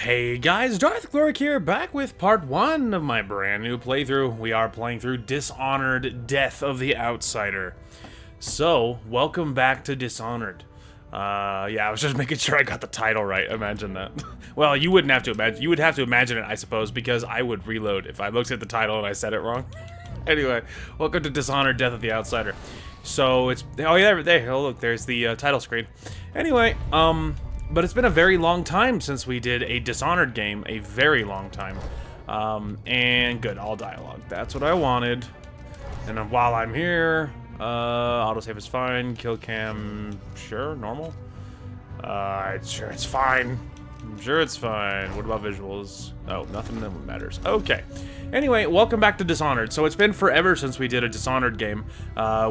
Hey guys, Lurk here, back with part 1 of my brand new playthrough. We are playing through Dishonored Death of the Outsider. So, welcome back to Dishonored. Yeah, I was just making sure I got the title right, imagine that. Well, you wouldn't have to imagine, you would have to imagine it, I suppose, because I would reload if I looked at the title and I said it wrong. Anyway, welcome to Dishonored Death of the Outsider. So, it's, oh yeah, there, oh look, there's the title screen. Anyway, but it's been a very long time since we did a Dishonored game, a very long time. And good, all dialogue. That's what I wanted. And while I'm here, autosave is fine. Kill cam, sure, normal. Sure it's fine. I'm sure it's fine. What about visuals? Oh, nothing that matters. Okay. Anyway, welcome back to Dishonored. So it's been forever since we did a Dishonored game.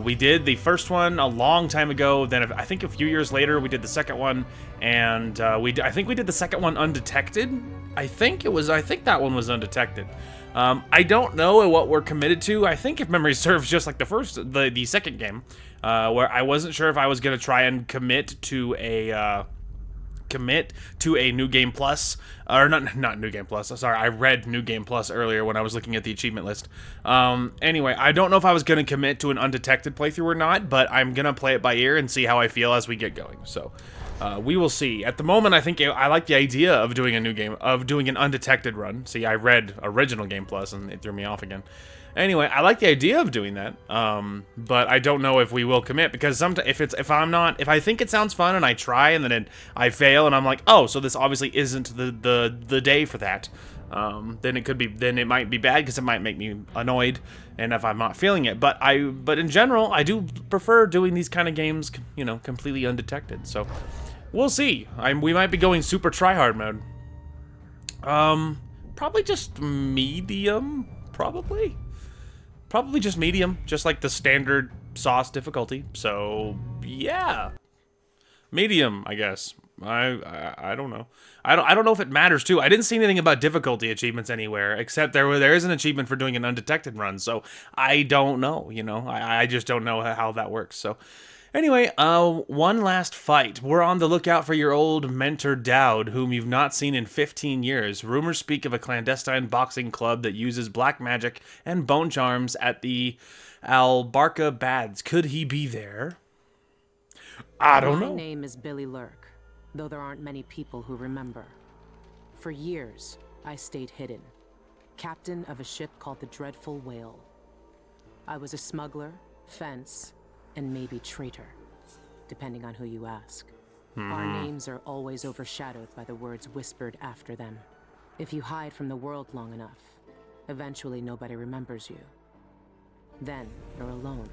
We did the first one a long time ago. Then I think a few years later we did the second one, and I think we did the second one undetected. I think that one was undetected. I don't know what we're committed to. I think if memory serves, just like the second game, where I wasn't sure if I was gonna try and commit to a New Game Plus, or not New Game Plus. Sorry, I read New Game Plus earlier when I was looking at the achievement list. Anyway, I don't know if I was going to commit to an undetected playthrough or not, but I'm going to play it by ear and see how I feel as we get going. So, we will see. At the moment, I think I like the idea of doing an undetected run. See, I read original Game Plus and it threw me off again. Anyway, I like the idea of doing that, but I don't know if we will commit, because sometimes if I think it sounds fun and I try and then I fail and I'm like, oh, so this obviously isn't the day for that, then it might be bad because it might make me annoyed, and if I'm not feeling it. But in general, I do prefer doing these kind of games, you know, completely undetected. So we'll see. We might be going super tryhard mode. Probably just medium, probably. Probably just medium, just like the standard sauce difficulty. So yeah, medium, I guess. I don't know. I don't know if it matters too. I didn't see anything about difficulty achievements anywhere, except there is an achievement for doing an undetected run. So I don't know. You know, I just don't know how that works. So anyway, one last fight. We're on the lookout for your old mentor Dowd, whom you've not seen in 15 years. Rumors speak of a clandestine boxing club that uses black magic and bone charms at the Albarca Baths. Could he be there? I don't know. My name is Billie Lurk, though there aren't many people who remember. For years, I stayed hidden, captain of a ship called the Dreadful Whale. I was a smuggler, fence, and maybe traitor, depending on who you ask. Our names are always overshadowed by the words whispered after them. If you hide from the world long enough, eventually nobody remembers you. Then you're alone,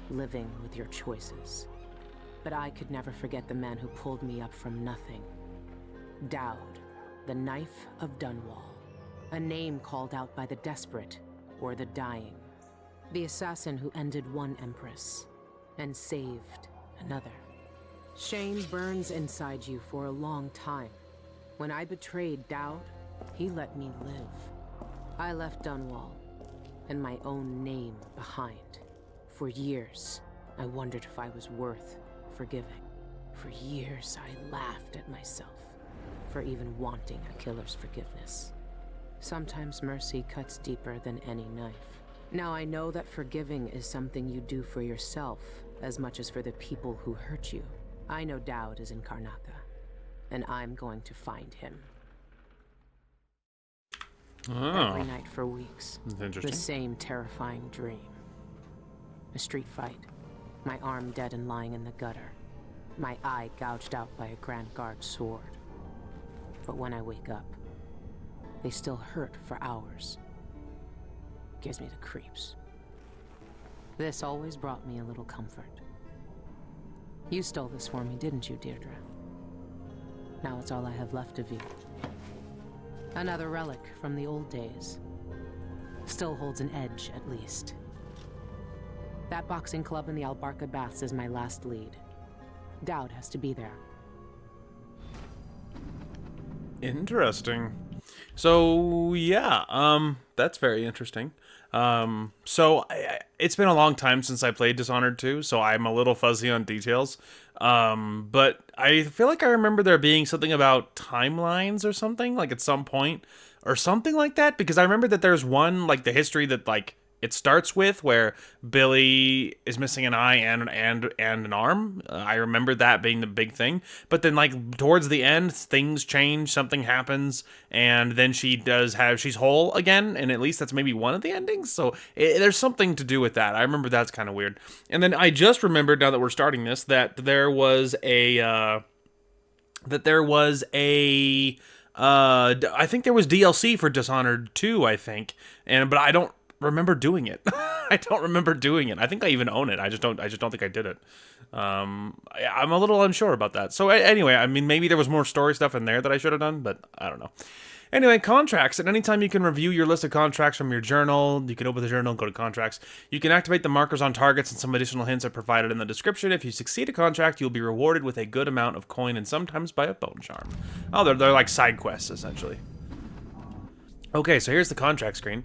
living with your choices. But I could never forget the man who pulled me up from nothing. Dowd, the Knife of Dunwall. A name called out by the desperate or the dying. The assassin who ended one empress and saved another. Shame burns inside you for a long time. When I betrayed Dowd, he let me live. I left Dunwall and my own name behind. For years, I wondered if I was worth forgiving. For years, I laughed at myself for even wanting a killer's forgiveness. Sometimes mercy cuts deeper than any knife. Now I know that forgiving is something you do for yourself as much as for the people who hurt you. I know Dowd is in Karnaca, and I'm going to find him. Oh. Every night for weeks. That's interesting. The same terrifying dream. A street fight. My arm dead and lying in the gutter. My eye gouged out by a Grand Guard sword. But when I wake up, they still hurt for hours. Gives me the creeps. This always brought me a little comfort. You stole this for me, didn't you, Deirdre? Now it's all I have left of you. Another relic from the old days. Still holds an edge, at least. That boxing club in the Albarca Baths is my last lead. Dowd has to be there. Interesting. So yeah, that's very interesting. It's been a long time since I played Dishonored 2, so I'm a little fuzzy on details. But I feel like I remember there being something about timelines or something, like at some point, or something like that, because I remember that there's one, like the history that like it starts with where Billie is missing an eye and an arm. I remember that being the big thing. But then like towards the end, things change, something happens, and then she's whole again, and at least that's maybe one of the endings. So there's something to do with that. I remember that's kind of weird. And then I just remembered, now that we're starting this, that there was a I think there was DLC for Dishonored 2, I think. But I don't remember doing it. I don't remember doing it. I think I even own it. I just don't think I did it. I'm a little unsure about that. So anyway, I mean, maybe there was more story stuff in there that I should have done, but I don't know. Anyway, contracts. At any time you can review your list of contracts from your journal. You can open the journal and go to contracts. You can activate the markers on targets, and some additional hints are provided in the description. If you succeed a contract, you'll be rewarded with a good amount of coin and sometimes by a bone charm. Oh, they're like side quests, essentially. Okay, so here's the contract screen.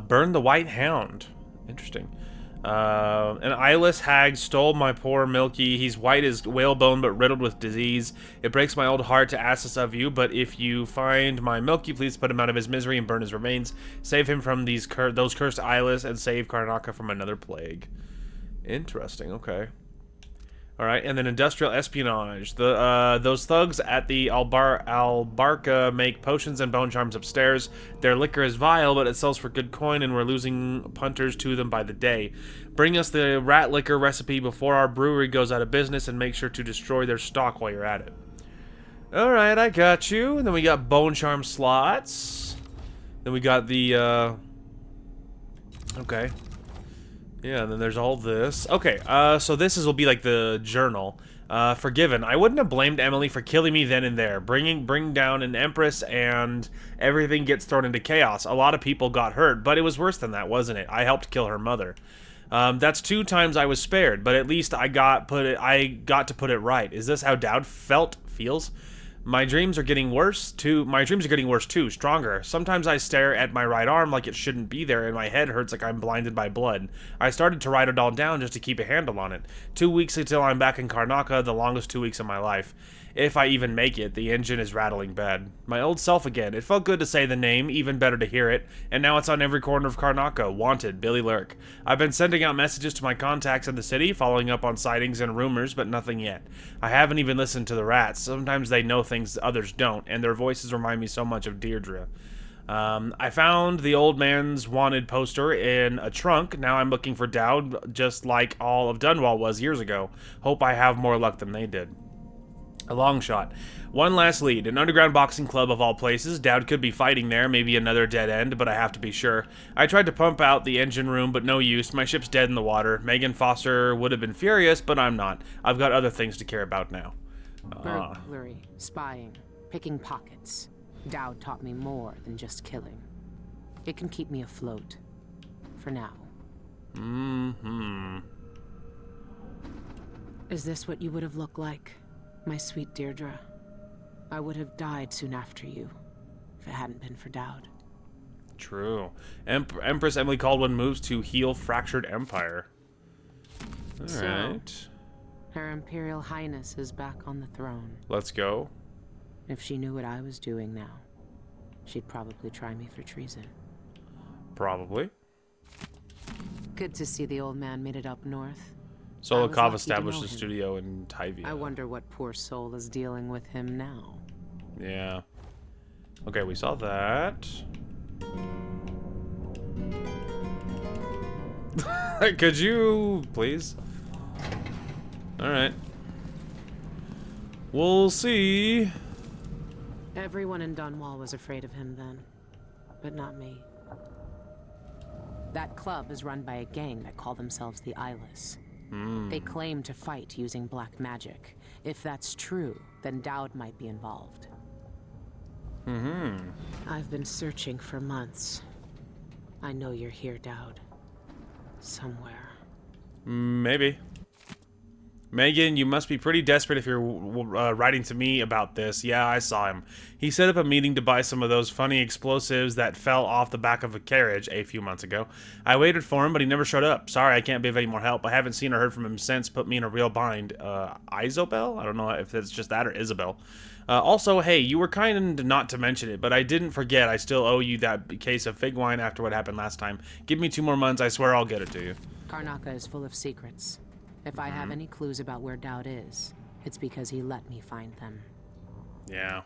Burn the White Hound. Interesting. An eyeless hag stole my poor Milky. He's white as whalebone but riddled with disease. It breaks my old heart to ask this of you, but if you find my Milky, please put him out of his misery and burn his remains. Save him from those cursed eyeless and save Karnaka from another plague. Interesting, okay. All right, and then industrial espionage. Those thugs at the Albarca make potions and bone charms upstairs. Their liquor is vile, but it sells for good coin, and we're losing punters to them by the day. Bring us the rat liquor recipe before our brewery goes out of business, and make sure to destroy their stock while you're at it. All right, I got you. And then we got bone charm slots. Then we got the okay. Yeah, and then there's all this. Okay, so will be like the journal. Forgiven. I wouldn't have blamed Emily for killing me then and there. Bring down an empress and everything gets thrown into chaos. A lot of people got hurt, but it was worse than that, wasn't it? I helped kill her mother. That's 2 times I was spared, but at least I got to put it right. Is this how Dowd feels? My dreams are getting worse too. Stronger. Sometimes I stare at my right arm like it shouldn't be there, and my head hurts like I'm blinded by blood. I started to write it all down just to keep a handle on it. 2 weeks until I'm back in Karnaka, the longest 2 weeks of my life. If I even make it, the engine is rattling bad. My old self again. It felt good to say the name, even better to hear it, and now it's on every corner of Karnaka. Wanted, Billie Lurk. I've been sending out messages to my contacts in the city, following up on sightings and rumors, but nothing yet. I haven't even listened to the rats. Sometimes they know things others don't, and their voices remind me so much of Deirdre. I found the old man's wanted poster in a trunk. Now I'm looking for Dowd, just like all of Dunwall was years ago. Hope I have more luck than they did. A long shot. One last lead. An underground boxing club of all places. Dowd could be fighting there, maybe another dead end, but I have to be sure. I tried to pump out the engine room, but no use. My ship's dead in the water. Megan Foster would have been furious, but I'm not. I've got other things to care about now. Burglary, spying, picking pockets. Dowd taught me more than just killing. It can keep me afloat. For now. Mm-hmm. Is this what you would have looked like? My sweet Deirdre, I would have died soon after you, if it hadn't been for Dowd. True. Empress Emily Caldwell moves to heal fractured empire. Alright. Her Imperial Highness is back on the throne. Let's go. If she knew what I was doing now, she'd probably try me for treason. Probably. Good to see the old man made it up north. Solokov established a studio in Tyvia. I wonder what poor soul is dealing with him now. Yeah. Okay, we saw that. Could you, please? Alright. We'll see. Everyone in Dunwall was afraid of him then, but not me. That club is run by a gang that call themselves the Eyeless. They claim to fight using black magic. If that's true, then Dowd might be involved. I've been searching for months. I know you're here, Dowd. Somewhere. Maybe. Megan, you must be pretty desperate if you're writing to me about this. Yeah, I saw him. He set up a meeting to buy some of those funny explosives that fell off the back of a carriage a few months ago. I waited for him, but he never showed up. Sorry, I can't be of any more help. I haven't seen or heard from him since. Put me in a real bind. Isobel? I don't know if it's just that or Isabel. Also, hey, you were kind not to mention it, but I didn't forget. I still owe you that case of fig wine after what happened last time. Give me 2 more months. I swear I'll get it to you. Karnaca is full of secrets. If I have any clues about where Dowd is, it's because he let me find them. Yeah.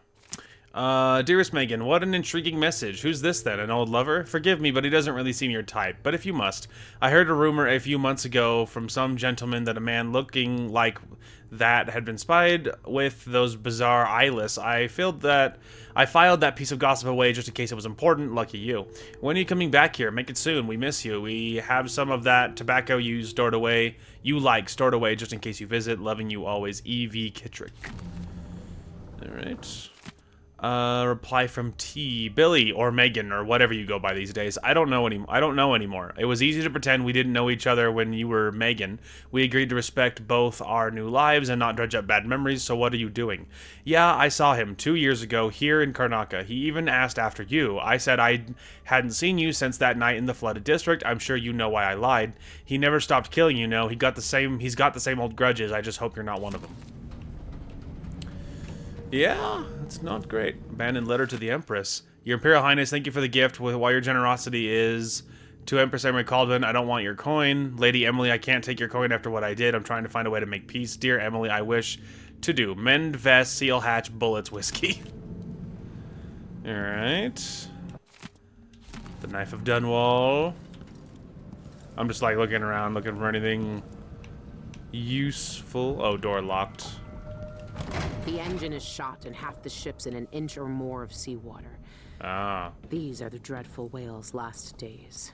Dearest Megan, what an intriguing message. Who's this then? An old lover? Forgive me, but he doesn't really seem your type. But if you must. I heard a rumor a few months ago from some gentleman that a man looking like that had been spied with those bizarre eyeless. I filed that piece of gossip away just in case it was important. Lucky you. When are you coming back here? Make it soon. We miss you. We have some of that tobacco you stored away stored away just in case you visit. Loving you always, E.V. Kittrick. Alright. Reply from T. Billie or Megan or whatever you go by these days. I don't know anymore. It was easy to pretend we didn't know each other when you were Megan. We agreed to respect both our new lives and not dredge up bad memories, so what are you doing? Yeah, I saw him 2 years ago here in Karnaca. He even asked after you. I said I hadn't seen you since that night in the flooded district. I'm sure you know why I lied. He never stopped killing, you know. He's got the same old grudges. I just hope you're not one of them. Yeah, it's not great. Abandoned letter to the Empress. Your Imperial Highness, thank you for the gift. While your generosity is to Empress Emery Caldwin, I don't want your coin. Lady Emily, I can't take your coin after what I did. I'm trying to find a way to make peace. Dear Emily, I wish to do. Mend, vest, seal, hatch, bullets, whiskey. Alright. The Knife of Dunwall. I'm just like looking around, looking for anything useful. Oh, door locked. The engine is shot and half the ship's in an inch or more of seawater. Ah. These are the dreadful whale's last days.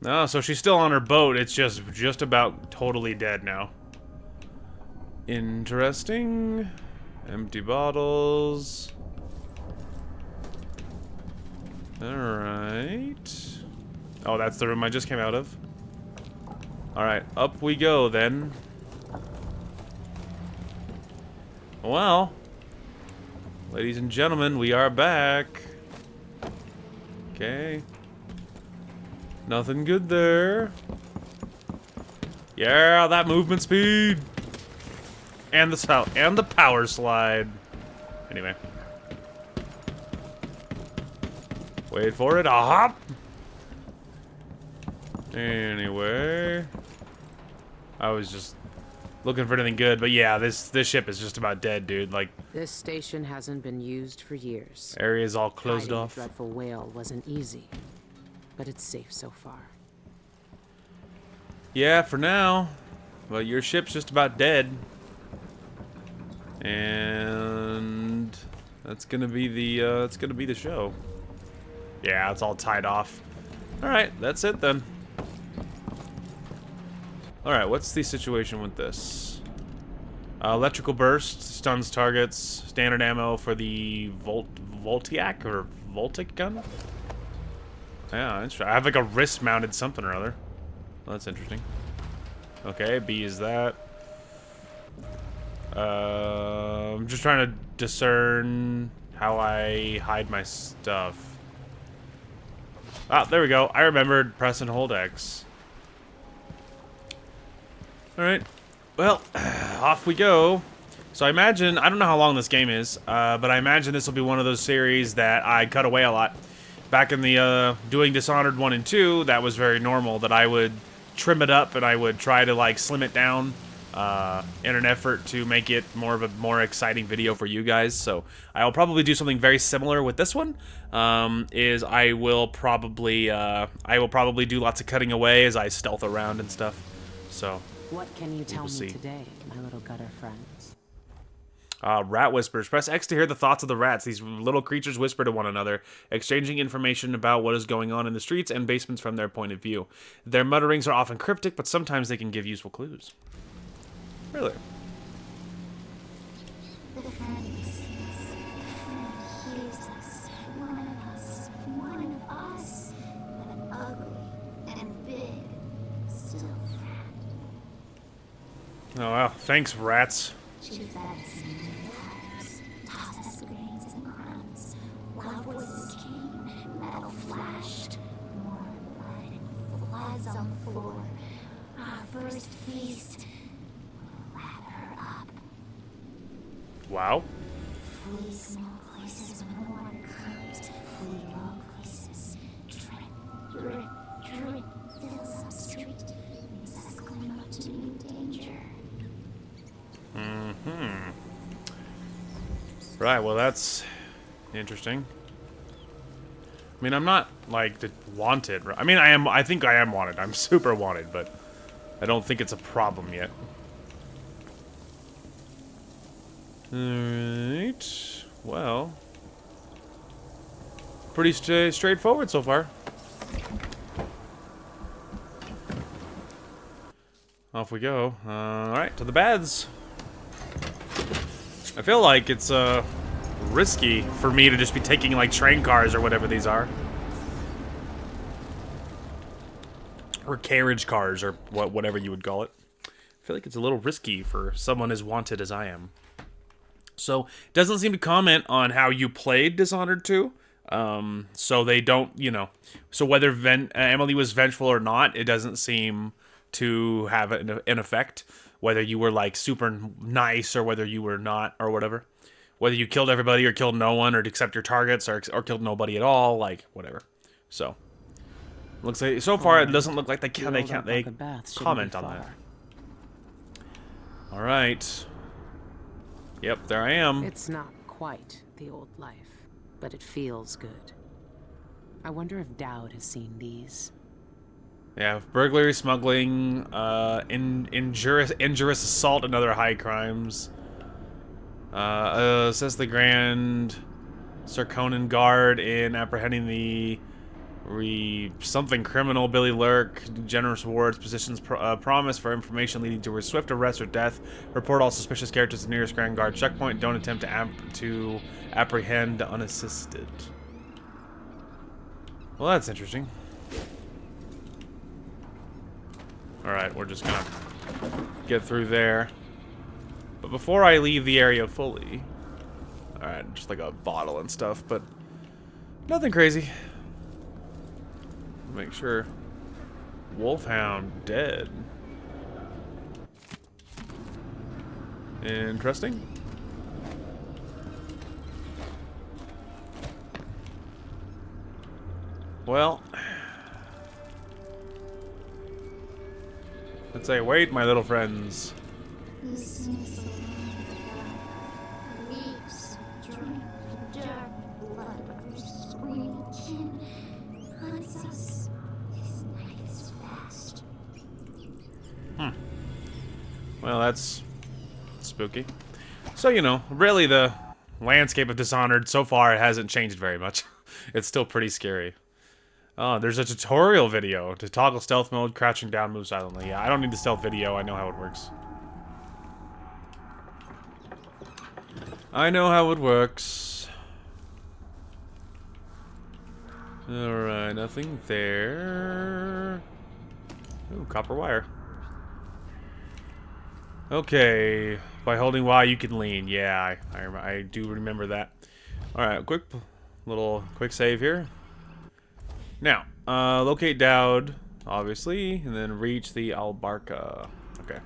No, so she's still on her boat. It's just about totally dead now. Interesting. Empty bottles. Alright. Oh, that's the room I just came out of. Alright, up we go then. Well, ladies and gentlemen, we are back. Okay. Nothing good there. Yeah, that movement speed. And the power slide. Anyway. Wait for it. A hop. Anyway. I was just looking for anything good, but yeah, this ship is just about dead, dude. Like, this station hasn't been used for years. Area's all closed Hiding off. the dreadful whale wasn't easy, but it's safe so far. Yeah, for now. But your ship's just about dead. And that's gonna be the show. Yeah, it's all tied off. Alright, that's it then. Alright, what's the situation with this? Electrical burst, stuns targets, standard ammo for the Voltiac or Voltic gun? Yeah, I have like a wrist-mounted something or other. Well, that's interesting. Okay, B is that. I'm just trying to discern how I hide my stuff. Ah, there we go. I remembered press and hold X. Alright, well, off we go. So I imagine, I don't know how long this game is, but I imagine this will be one of those series that I cut away a lot. Back in the, doing Dishonored 1 and 2, that was very normal, that I would trim it up and I would try to, like, slim it down in an effort to make it more of a more exciting video for you guys. So I'll probably do something very similar with this one, I will probably do lots of cutting away as I stealth around and stuff, so... What can you tell me today, my little gutter friends? Rat whispers. Press X to hear the thoughts of the rats. These little creatures whisper to one another, exchanging information about what is going on in the streets and basements from their point of view. Their mutterings are often cryptic, but sometimes they can give useful clues. Really? The friend sees, the friend hears us, one of us, but an ugly and big, still friend. Oh, well, thanks, rats. She fed us in many times, tossed us grains and crumbs. Loud voices came, metal flashed, more blood and floods on the floor. Our first feast will lap her up. Wow. Flee small places when the water comes. Flee long places. Drip, drip, drip fills up street. Makes us climb up to new danger. Right, well, that's interesting. I mean, I'm not, like, wanted. I mean, I think I am wanted. I'm super wanted, but I don't think it's a problem yet. Alright. Well. Pretty straightforward so far. Off we go. Alright, to the baths. I feel like it's, risky for me to just be taking, like, train cars or whatever these are. Or carriage cars, or whatever you would call it. I feel like it's a little risky for someone as wanted as I am. So, it doesn't seem to comment on how you played Dishonored 2. So they don't, you know. So whether Emily was vengeful or not, it doesn't seem to have an effect. Whether you were, like, super nice or whether you were not or whatever. Whether you killed everybody or killed no one or except your targets or killed nobody at all, like, whatever. So, looks like, so far, it doesn't look like they comment on that. Alright. Yep, there I am. It's not quite the old life, but it feels good. I wonder if Dowd has seen these. Yeah, burglary, smuggling, injurious assault, and other high crimes. Says the Grand Sir Conan Guard in apprehending the something criminal Billie Lurk. Generous rewards, positions promise for information leading to a swift arrest or death. Report all suspicious characters to the nearest Grand Guard checkpoint. Don't attempt to apprehend unassisted. Well, that's interesting. Alright, we're just gonna get through there. But before I leave the area fully... Alright, just like a bottle and stuff, but... Nothing crazy. Make sure. Wolfhound dead. Interesting. Well... Let's say, wait, my little friends. Weeps, drink the dark blood of your screaming kin. Hunts us. His night is fast. Well, that's spooky. So, you know, really the landscape of Dishonored so far hasn't changed very much. It's still pretty scary. Oh, there's a tutorial video to toggle stealth mode, crouching down, move silently. Yeah, I don't need the stealth video. I know how it works. I know how it works. Alright, nothing there. Ooh, copper wire. Okay, by holding Y you can lean. Yeah, I do remember that. Alright, quick save here. Now, locate Dowd, obviously, and then reach the Albarca. Okay.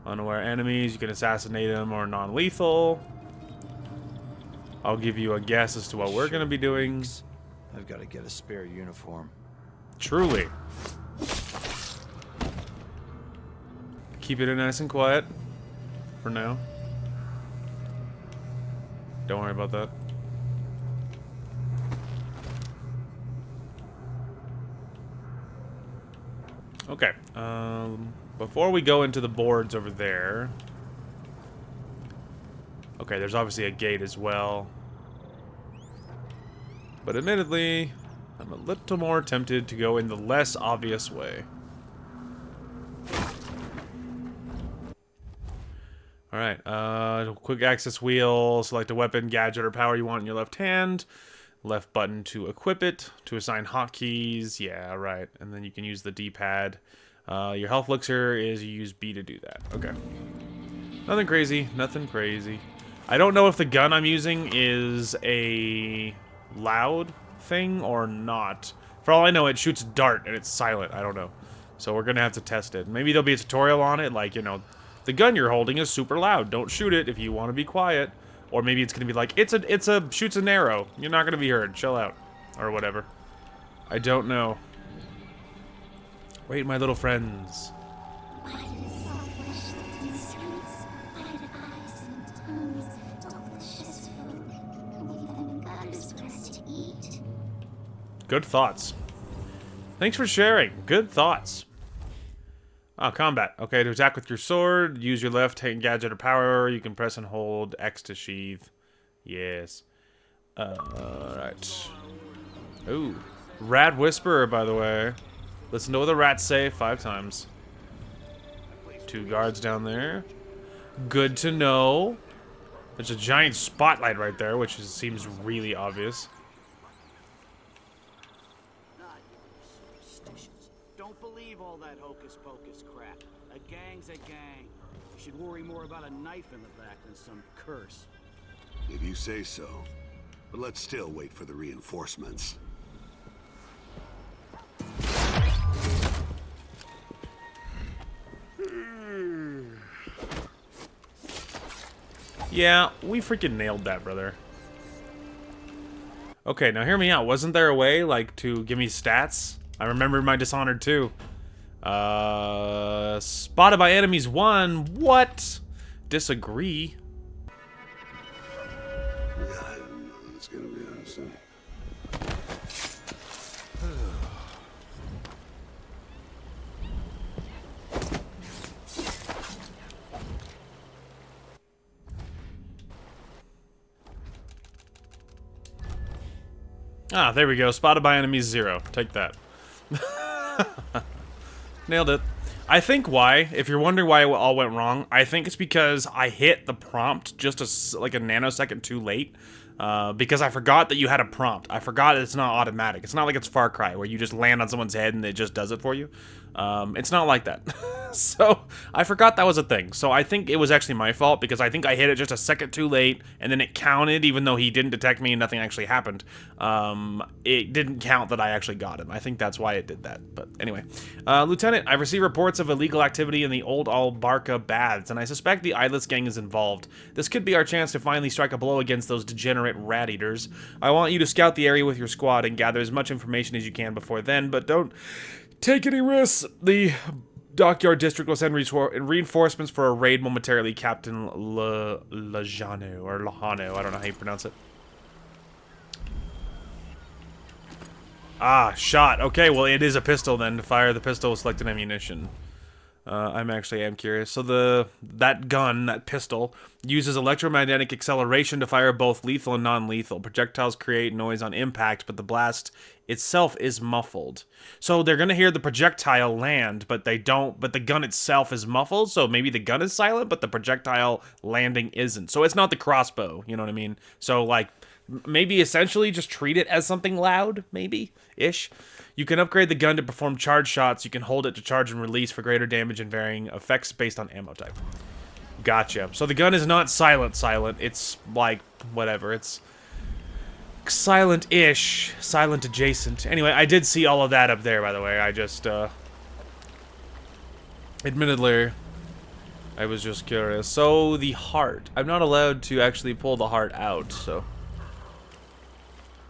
Unaware enemies, you can assassinate them or non-lethal. I'll give you a guess as to what we're gonna be doing. I've got to get a spare uniform. Truly. Keep it nice and quiet for now. Don't worry about that. Okay. Before we go into the boards over there... Okay, there's obviously a gate as well. But admittedly, I'm a little more tempted to go in the less obvious way. Alright, quick access wheel, select a weapon, gadget, or power you want in your left hand. Left button to equip it, to assign hotkeys. Yeah, right. And then you can use the D-pad. Your health elixir is you use B to do that. Okay. Nothing crazy. Nothing crazy. I don't know if the gun I'm using is a loud thing or not. For all I know, it shoots dart and it's silent. I don't know. So we're going to have to test it. Maybe there'll be a tutorial on it. Like, you know, the gun you're holding is super loud. Don't shoot it if you want to be quiet. Or maybe it's going to be like, shoots an arrow. You're not going to be heard. Chill out. Or whatever. I don't know. Wait, my little friends. Good thoughts. Thanks for sharing. Good thoughts. Oh, combat. Okay, to attack with your sword, use your left hand gadget or power. You can press and hold X to sheath. Yes. Alright. Ooh. Rat Whisperer, by the way. Listen to what the rats say 5 times. 2 guards down there. Good to know. There's a giant spotlight right there, which seems really obvious. Don't believe all that hocus pocus crap. A gang's a gang. You should worry more about a knife in the back than some curse. If you say so. But let's still wait for the reinforcements. Yeah, we freaking nailed that, brother. Okay, now hear me out. Wasn't there a way, like, to give me stats? I remember my Dishonored 2. Spotted by enemies 1. What? Disagree. Yeah, I don't know. It's gonna be awesome. Ah, there we go. Spotted by enemies 0. Take that. Nailed it. I think why, if you're wondering why it all went wrong, I think it's because I hit the prompt just like a nanosecond too late. Because I forgot that you had a prompt. I forgot it's not automatic. It's not like it's Far Cry where you just land on someone's head and it just does it for you. It's not like that. So I forgot that was a thing. So I think it was actually my fault because I think I hit it just a second too late and then it counted even though he didn't detect me and nothing actually happened. It didn't count that I actually got him. I think that's why it did that. But anyway, Lieutenant, I've received reports of illegal activity in the old Albarca baths and I suspect the Eyeless gang is involved. This could be our chance to finally strike a blow against those degenerate rat eaters. I want you to scout the area with your squad and gather as much information as you can before then, but don't take any risks. The Dockyard District will send reinforcements for a raid momentarily. Captain Lejano, or Lejano, I don't know how you pronounce it. Ah, shot. Okay, well, it is a pistol then. To fire the pistol with selected ammunition. I'm curious. So that gun, that pistol, uses electromagnetic acceleration to fire both lethal and non-lethal. Projectiles create noise on impact, but the blast itself is muffled. So they're gonna hear the projectile land, but they don't. But the gun itself is muffled. So maybe the gun is silent, but the projectile landing isn't. So it's not the crossbow. You know what I mean? So like maybe essentially just treat it as something loud, maybe ish. You can upgrade the gun to perform charge shots. You can hold it to charge and release for greater damage and varying effects based on ammo type. Gotcha. So the gun is not silent. It's like, whatever. It's silent-ish. Silent adjacent. Anyway, I did see all of that up there, by the way. I just, admittedly, I was just curious. So, the heart. I'm not allowed to actually pull the heart out, so.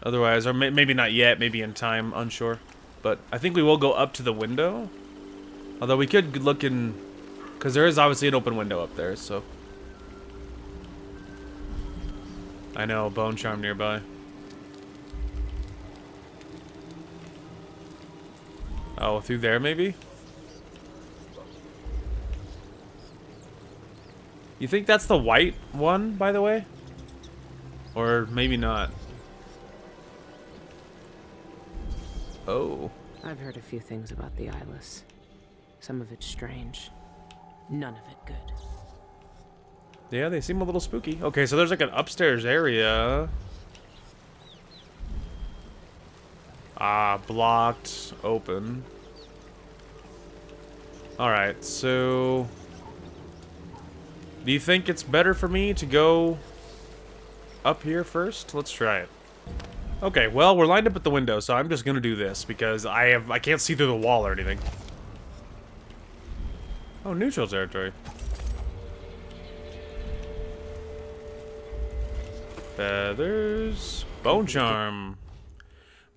Otherwise, or maybe not yet, maybe in time, unsure. But I think we will go up to the window. Although we could look in, because there is obviously an open window up there, so. I know, bone charm nearby. Oh, through there maybe? You think that's the white one, by the way? Or maybe not. Oh. I've heard a few things about the Eyeless. Some of it strange. None of it good. Yeah, they seem a little spooky. Okay, so there's like an upstairs area. Ah, blocked. Open. Alright, so... do you think it's better for me to go up here first? Let's try it. Okay, well, we're lined up at the window, so I'm just gonna do this because I can't see through the wall or anything. Oh, neutral territory. Feathers. Bone charm.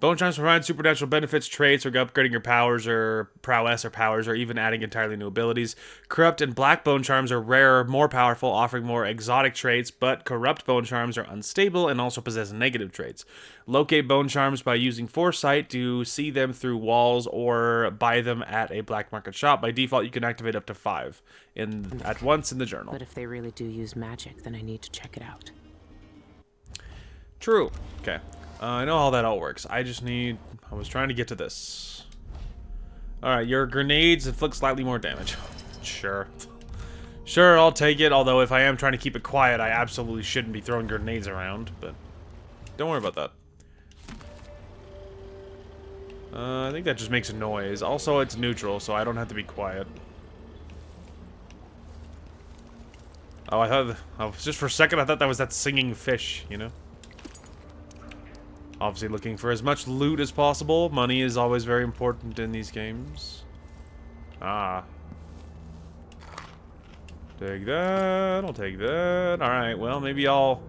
Bone charms provide supernatural benefits, traits, or upgrading your powers or prowess or powers, or even adding entirely new abilities. Corrupt and black bone charms are rarer, more powerful, offering more exotic traits, but corrupt bone charms are unstable and also possess negative traits. Locate bone charms by using foresight to see them through walls or buy them at a black market shop. By default, you can activate up to 5 at once in the journal. But if they really do use magic, then I need to check it out. True. Okay. I know how that all works. I was trying to get to this. Alright, your grenades inflict slightly more damage. Sure. Sure, I'll take it, although if I am trying to keep it quiet, I absolutely shouldn't be throwing grenades around, but don't worry about that. I think that just makes a noise. Also, it's neutral, so I don't have to be quiet. Oh, just for a second, I thought that was that singing fish, you know? Obviously looking for as much loot as possible. Money is always very important in these games. Ah. Take that. I'll take that. Alright, well, maybe I'll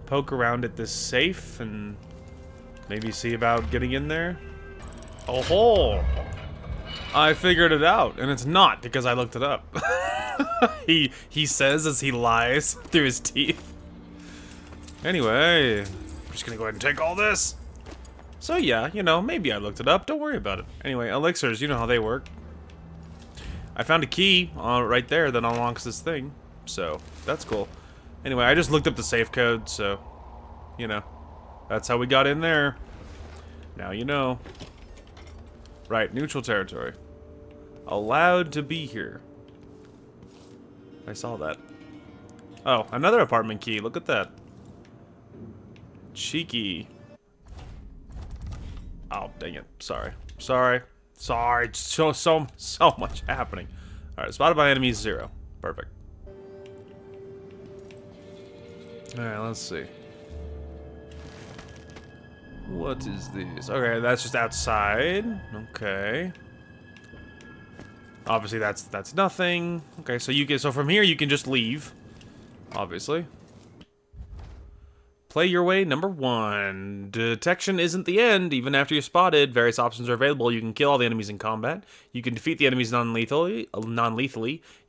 poke around at this safe and maybe see about getting in there. Oh ho! I figured it out, and it's not because I looked it up. he says as he lies through his teeth. Anyway, I'm just gonna go ahead and take all this. So yeah, you know, maybe I looked it up. Don't worry about it. Anyway, elixirs, you know how they work. I found a key right there that unlocks this thing, so that's cool. Anyway, I just looked up the safe code, so, you know, that's how we got in there. Now you know. Right, neutral territory. Allowed to be here. I saw that. Oh, another apartment key. Look at that. Cheeky. Oh, dang it. Sorry. Sorry. So much happening. Alright, spotted by enemies 0. Perfect. Alright, let's see. What is this? Okay, that's just outside. Okay. Obviously that's nothing. Okay, so from here you can just leave. Obviously. Play your way, number 1. Detection isn't the end. Even after you're spotted, various options are available. You can kill all the enemies in combat. You can defeat the enemies non-lethally.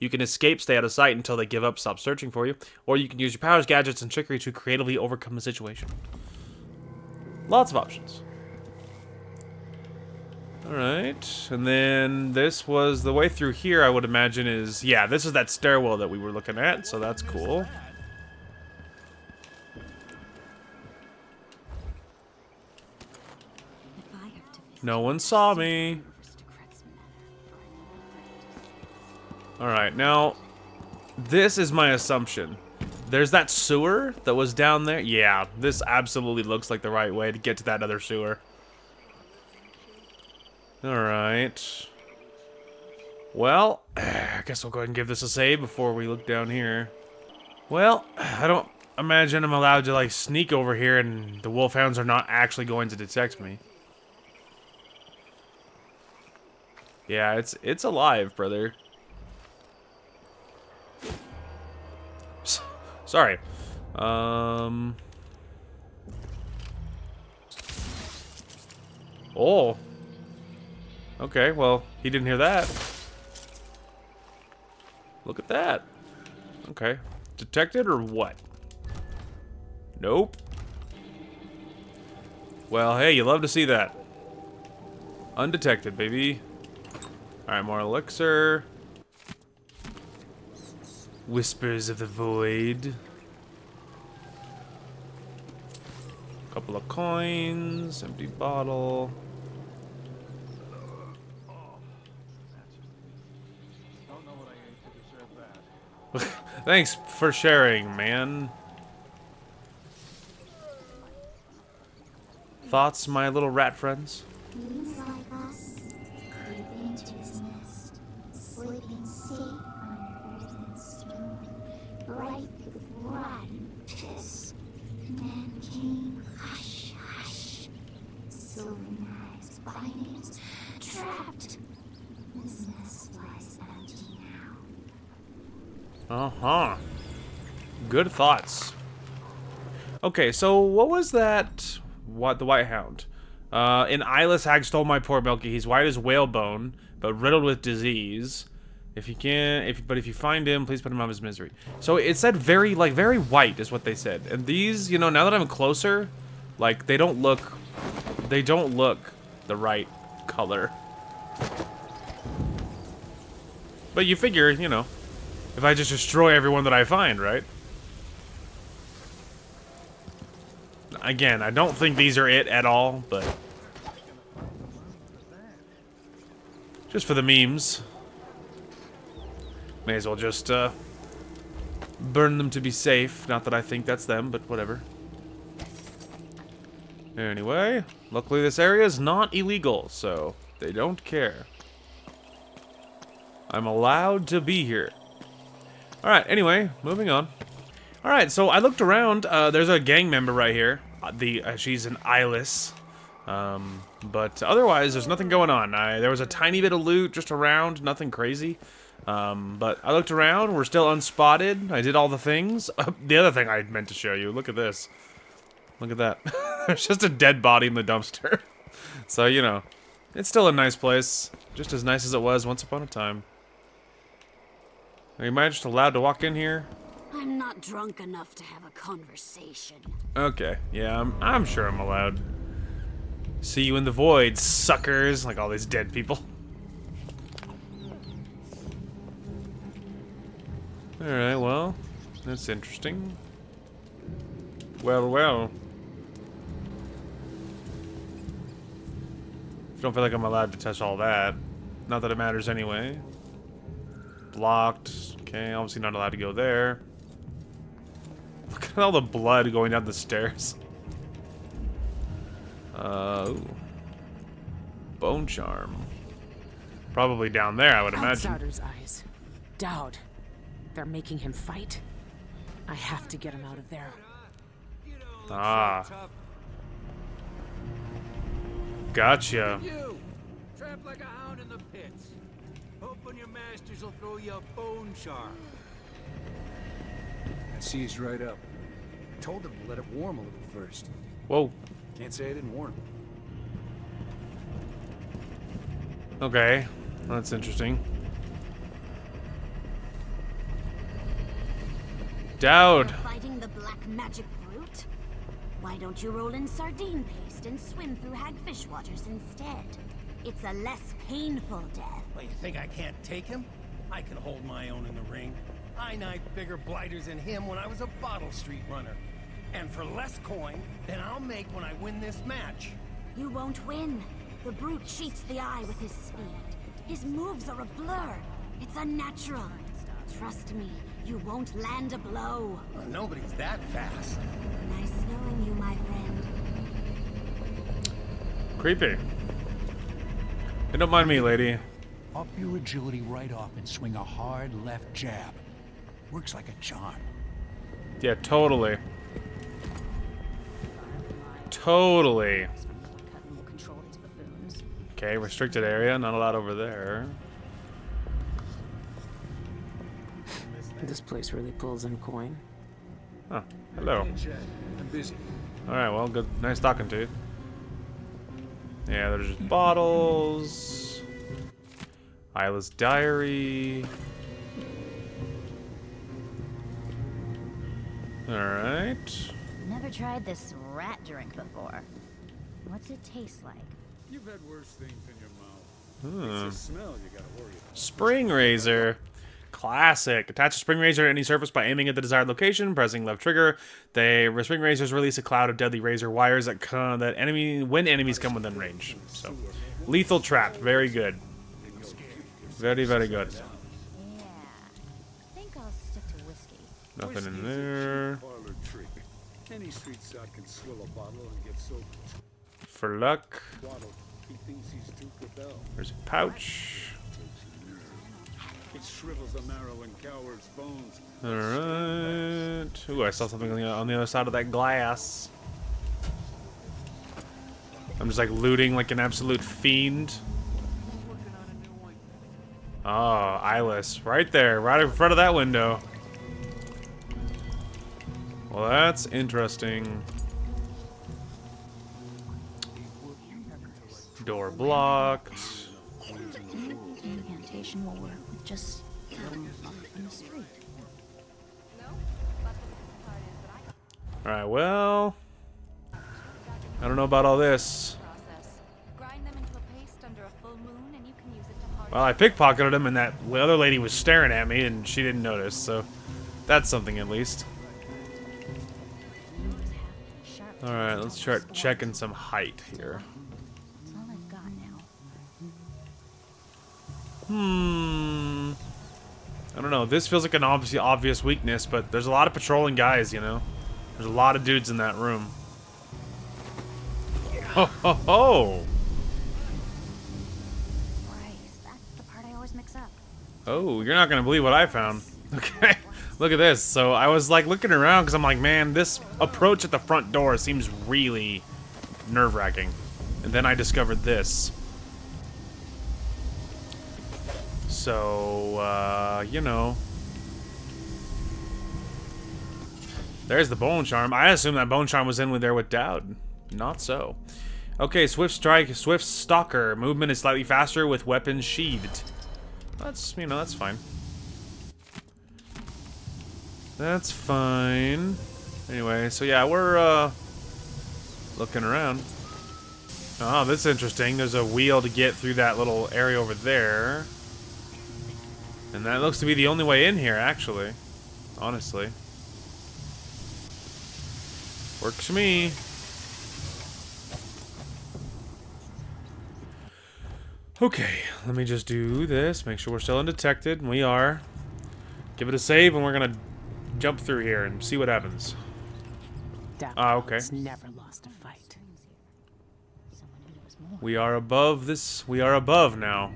You can escape, stay out of sight until they give up, stop searching for you. Or you can use your powers, gadgets, and trickery to creatively overcome the situation. Lots of options. Alright, and then this was the way through here, I would imagine is... yeah, this is that stairwell that we were looking at, so that's cool. No one saw me. Alright, now, this is my assumption. There's that sewer that was down there. Yeah, this absolutely looks like the right way to get to that other sewer. Alright. Well, I guess I'll go ahead and give this a save before we look down here. Well, I don't imagine I'm allowed to, like, sneak over here and the wolfhounds are not actually going to detect me. Yeah, it's alive, brother. Sorry. Oh. Okay, well, he didn't hear that. Look at that. Okay. Detected or what? Nope. Well, hey, you love to see that. Undetected, baby. Alright, more elixir. Whispers of the Void. Couple of coins. Empty bottle. Thanks for sharing, man. thoughts, my little rat friends? Beings like us creep into his nest, sleeping safe on earth and stone, bright with rotten piss. Man came, hush, hush. Silver knives, bindings, trapped. His nest lies empty now. Uh-huh. Good thoughts. Okay, so what was that? What, the White Hound? An eyeless hag stole my poor Milky. He's white as whalebone, but riddled with disease. If you find him, please put him out of his misery. So it said very white is what they said. And these, you know, now that I'm closer, like, they don't look the right color. But you figure, you know, if I just destroy everyone that I find, right? Again, I don't think these are it at all, but just for the memes. May as well just burn them to be safe. Not that I think that's them, but whatever. Anyway, luckily this area is not illegal, so they don't care. I'm allowed to be here. Alright, anyway, moving on. Alright, so I looked around. There's a gang member right here. She's an eyeless. But otherwise, there's nothing going on. There was a tiny bit of loot just around, nothing crazy. But I looked around, we're still unspotted. I did all the things. The other thing I meant to show you, look at this. Look at that. There's just a dead body in the dumpster. So, you know, it's still a nice place. Just as nice as it was once upon a time. Am I just allowed to walk in here? I'm not drunk enough to have a conversation. Okay, yeah, I'm sure I'm allowed. See you in the void, suckers. Like all these dead people. Alright, well, that's interesting. Well. Don't feel like I'm allowed to touch all that. Not that it matters anyway. Blocked. Okay, obviously not allowed to go there. Look at all the blood going down the stairs. Ooh. Bone charm. Probably down there, I would imagine. Outsider's eyes. Dowd. They're making him fight? I have to get him out of there. Ah. Gotcha. You! Trapped like a hound in the pits. Hoping your masters will throw you a bone charm. That seized right up. Told him to let it warm a little first. Whoa. Can't say I didn't warn him. Okay. That's interesting. Dowd. Fighting the black magic brute? Why don't you roll in sardine paste and swim through hagfish waters instead? It's a less painful death. Well, you think I can't take him? I can hold my own in the ring. I knifed bigger blighters than him when I was a Bottle Street runner. And for less coin than I'll make when I win this match. You won't win. The brute cheats the eye with his speed. His moves are a blur. It's unnatural. Trust me, you won't land a blow. Well, nobody's that fast. Nice knowing you, my friend. Creepy. Hey, don't mind me, lady. Up your agility right off and swing a hard left jab. Works like a charm. Yeah, totally. Totally. Okay, restricted area, not allowed over there. This place really pulls in coin. Oh, hello. I'm busy. Alright, well, good. Nice talking to you. Yeah, there's just bottles. Isla's diary. Alright. Never tried this rat drink before. What's it taste like? You've had worse things in your mouth. It's the smell you gotta worry about. Spring razor. Classic. Attach a spring razor to any surface by aiming at the desired location, pressing left trigger. The spring razors release a cloud of deadly razor wires when enemies come within range. So, lethal trap. Very good. Very, very good. Yeah. I think I'll stick to whiskey. Nothing in there. Parlor trick. Any street sod can swill a bottle and get sober. for luck. Waddle. He thinks he's Duke of Bell. There's a pouch. It shrivels the marrow in cowards' bones. Alright. Ooh, I saw something on the other side of that glass. I'm just like looting like an absolute fiend. Oh, eyeless. Right there, right in front of that window. Well, that's interesting. Door blocked. Incantation will work with just them up in the street. Alright, well, I don't know about all this. Well, I pickpocketed him and that other lady was staring at me and she didn't notice, so that's something at least. Alright, let's start checking some height here. That's all I've got I now. don't know. This feels like an obvious weakness, but there's a lot of patrolling guys, you know? There's a lot of dudes in that room. Ho ho ho! That's the part I always mix up. Oh, you're not gonna believe what I found. Okay, look at this. So I was like looking around because I'm like, man, this approach at the front door seems really nerve-wracking. And then I discovered this. So, you know. There's the bone charm. I assume that bone charm was in there with Dowd. Not so. Okay, swift strike, swift stalker. Movement is slightly faster with weapons sheathed. That's, you know, that's fine. That's fine. Anyway, so yeah, we're, looking around. Oh, this is interesting. There's a wheel to get through that little area over there. And that looks to be the only way in here, actually. Honestly. Works for me. Okay, let me just do this. Make sure we're still undetected. And we are. Give it a save, and we're gonna jump through here and see what happens. Ah, okay. Never lost a fight. We are above this. We are above now.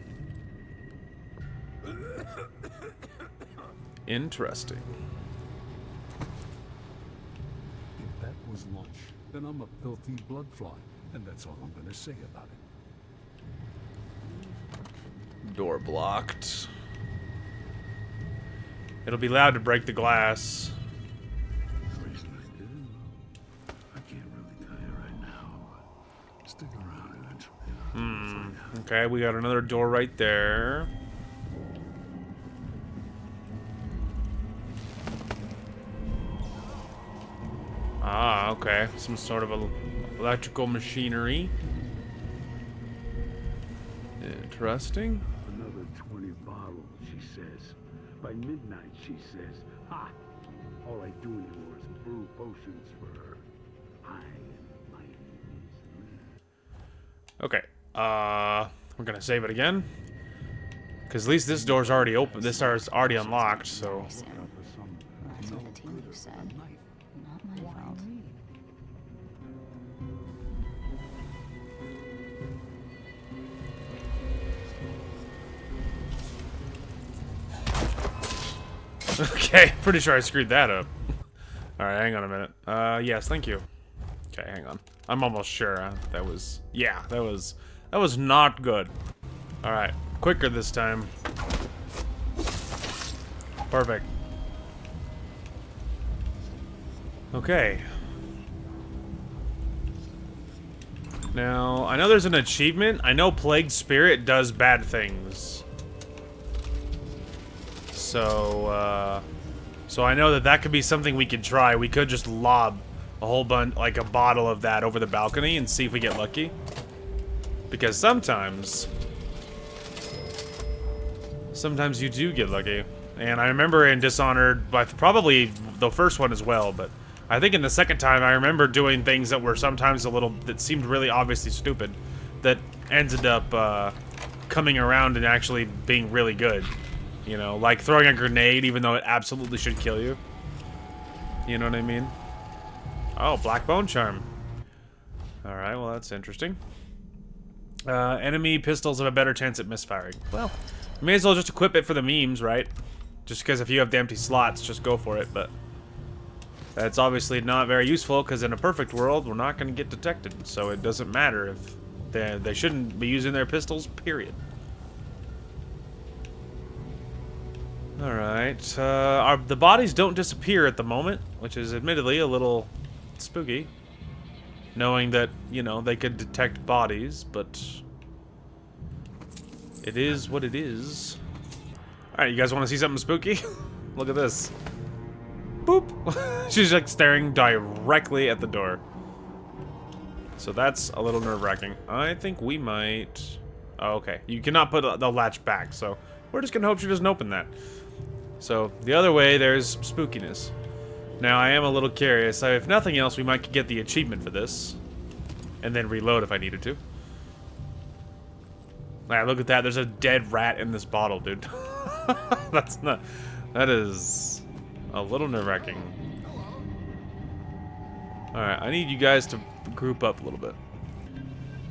Interesting. If that was lunch, then I'm a filthy bloodfly, and that's all I'm gonna say about it. Door blocked. It'll be loud to break the glass. I can't really tell you right now, but stick around eventually. Okay, we got another door right there. Ah, okay. Some sort of electrical machinery. Interesting. Another 20 bottles, she says. By midnight, she says, ha! All I do anymore is brew potions for her. High and mighty is Okay. We're gonna save it again. Because at least this door's already open. This door's already unlocked, so... That's what the team you said. Not my fault. Okay, pretty sure I screwed that up. Alright, hang on a minute. Yes, thank you. Okay, hang on. I'm almost sure that was... Yeah, that was not good. Alright, quicker this time. Perfect. Okay. Now, I know there's an achievement. I know Plague Spirit does bad things. So, so I know that could be something we could try. We could just lob a whole bunch, like a bottle of that over the balcony and see if we get lucky. Because sometimes you do get lucky. And I remember in Dishonored, probably the first one as well, but I think in the second time I remember doing things that were sometimes that seemed really obviously stupid, that ended up coming around and actually being really good. You know, like throwing a grenade even though it absolutely should kill you. You know what I mean? Oh, Black Bone Charm. Alright, well that's interesting. Enemy pistols have a better chance at misfiring. Well, you may as well just equip it for the memes, right? Just because if you have the empty slots, just go for it, but... That's obviously not very useful, because in a perfect world, we're not going to get detected, so it doesn't matter if... They shouldn't be using their pistols, period. Alright, the bodies don't disappear at the moment, which is admittedly a little spooky. Knowing that, you know, they could detect bodies, but it is what it is. Alright, you guys want to see something spooky? Look at this. Boop! She's like staring directly at the door. So that's a little nerve-wracking. I think we might... Oh, okay. You cannot put the latch back, so we're just gonna hope she doesn't open that. So, the other way, there's spookiness. Now, I am a little curious. If nothing else, we might get the achievement for this. And then reload if I needed to. Alright, look at that. There's a dead rat in this bottle, dude. That's not... That is... a little nerve-wracking. Alright, I need you guys to group up a little bit.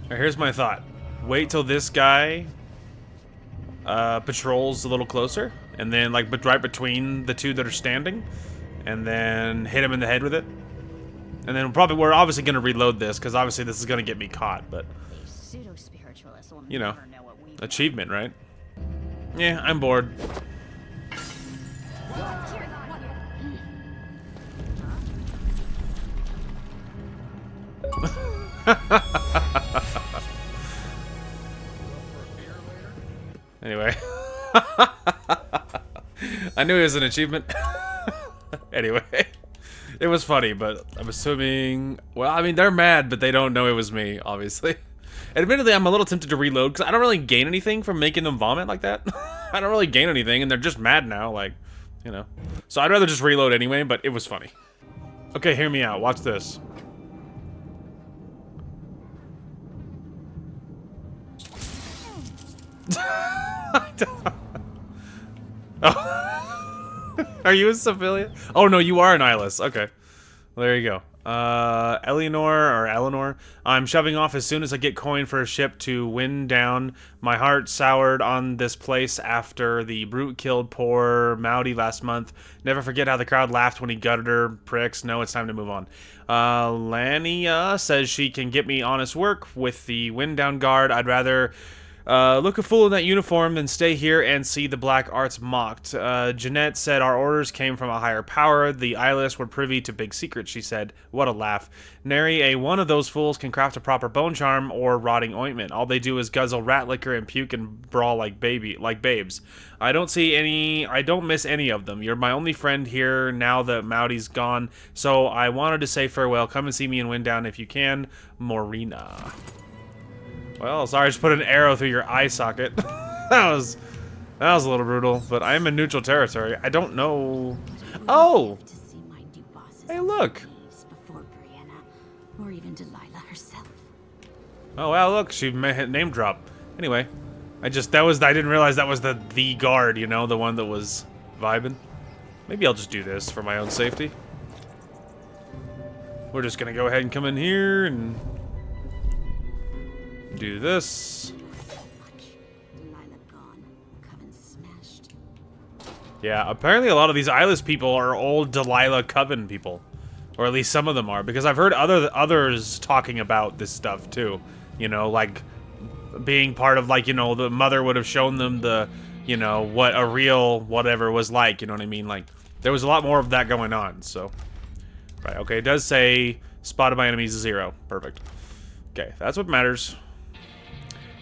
Alright, here's my thought. Wait till this guy... patrols a little closer. And then, like, right between the two that are standing. And then hit him in the head with it. And then we're obviously going to reload this, because obviously this is going to get me caught, but... You know, achievement, right? Yeah, I'm bored. Anyway. I knew it was an achievement. Anyway. It was funny, but I'm assuming... Well, I mean, they're mad, but they don't know it was me, obviously. Admittedly, I'm a little tempted to reload, because I don't really gain anything from making them vomit like that. I don't really gain anything, and they're just mad now, like, you know. So I'd rather just reload anyway, but it was funny. Okay, hear me out. Watch this. Oh. Are you a civilian? Oh no, you are an eyeless. Okay. Well, there you go. Eleanor, I'm shoving off as soon as I get coin for a ship to wind down. My heart soured on this place after the brute killed poor Mowdy last month. Never forget how the crowd laughed when he gutted her. Pricks. No, it's time to move on. Lania says she can get me honest work with the wind down guard. I'd rather... look a fool in that uniform than stay here and see the black arts mocked. Jeanette said our orders came from a higher power. The eyeless were privy to big secrets, she said. What a laugh. Nary one of those fools can craft a proper bone charm or rotting ointment. All they do is guzzle rat liquor and puke and brawl like babes. I don't miss any of them. You're my only friend here now that Mowdy's gone. So I wanted to say farewell. Come and see me in Winddown if you can. Morena. Well, sorry, I just put an arrow through your eye socket. that was a little brutal, but I am in neutral territory. I don't know. Oh! Hey, look! Or even Delilah herself. Oh wow, look, she name drop. Anyway, I didn't realize that was the guard, you know, the one that was vibing. Maybe I'll just do this for my own safety. We're just gonna go ahead and come in here and do this. Yeah, apparently a lot of these eyeless people are old Delilah Coven people. Or at least some of them are, because I've heard others talking about this stuff too. You know, like being part of, like, you know, the mother would have shown them the, you know, what a real whatever was like, you know what I mean? Like, there was a lot more of that going on, so. Right, okay, it does say spotted by enemies 0. Perfect. Okay, that's what matters.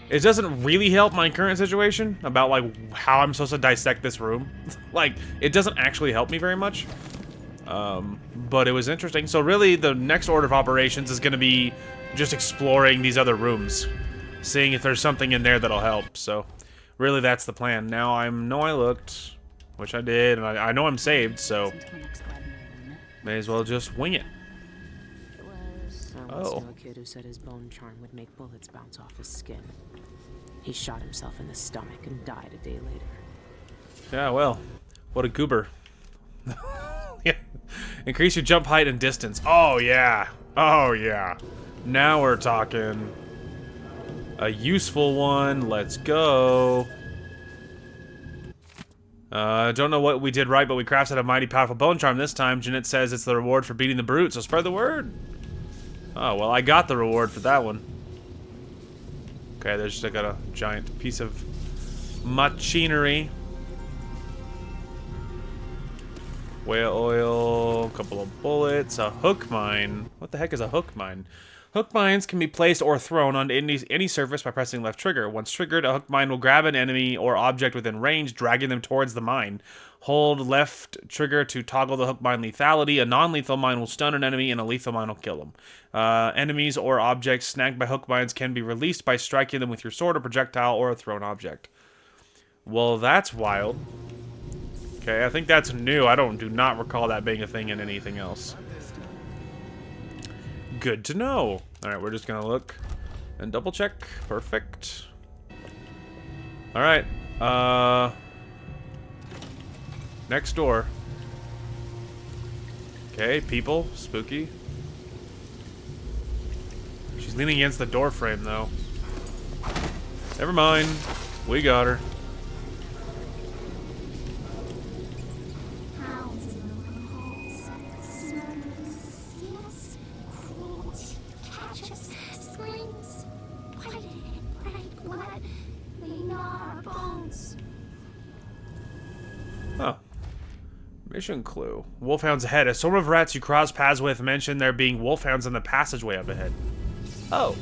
It doesn't really help my current situation about, like, how I'm supposed to dissect this room. Like, it doesn't actually help me very much. But it was interesting. So really, the next order of operations is going to be just exploring these other rooms. Seeing if there's something in there that'll help. So, really, that's the plan. Now, I know I looked, which I did, and I know I'm saved, so may as well just wing it. I once knew a kid who said his bone charm would make bullets bounce off his skin. He shot himself in the stomach and died a day later. Yeah, well, what a goober. Yeah. Increase your jump height and distance. Oh, yeah. Oh, yeah. Now we're talking. A useful one. Let's go. Don't know what we did right, but we crafted a mighty powerful bone charm this time. Jeanette says it's the reward for beating the brute, so spread the word. Oh, well, I got the reward for that one. Okay, there's just got a giant piece of machinery. Whale oil, a couple of bullets, a hook mine. What the heck is a hook mine? Hook mines can be placed or thrown on any surface by pressing left trigger. Once triggered, a hook mine will grab an enemy or object within range, dragging them towards the mine. Hold left trigger to toggle the hook mine lethality. A non-lethal mine will stun an enemy, and a lethal mine will kill them. Enemies or objects snagged by hook mines can be released by striking them with your sword, a projectile, or a thrown object. Well, that's wild. Okay, I think that's new. I do not recall that being a thing in anything else. Good to know. Alright, we're just gonna look and double check. Perfect. Alright. Next door. Okay, people. Spooky. She's leaning against the door frame, though. Never mind. We got her. Huh. Mission clue. Wolfhounds ahead. A swarm of rats you cross paths with mentioned there being wolfhounds in the passageway up ahead. Oh.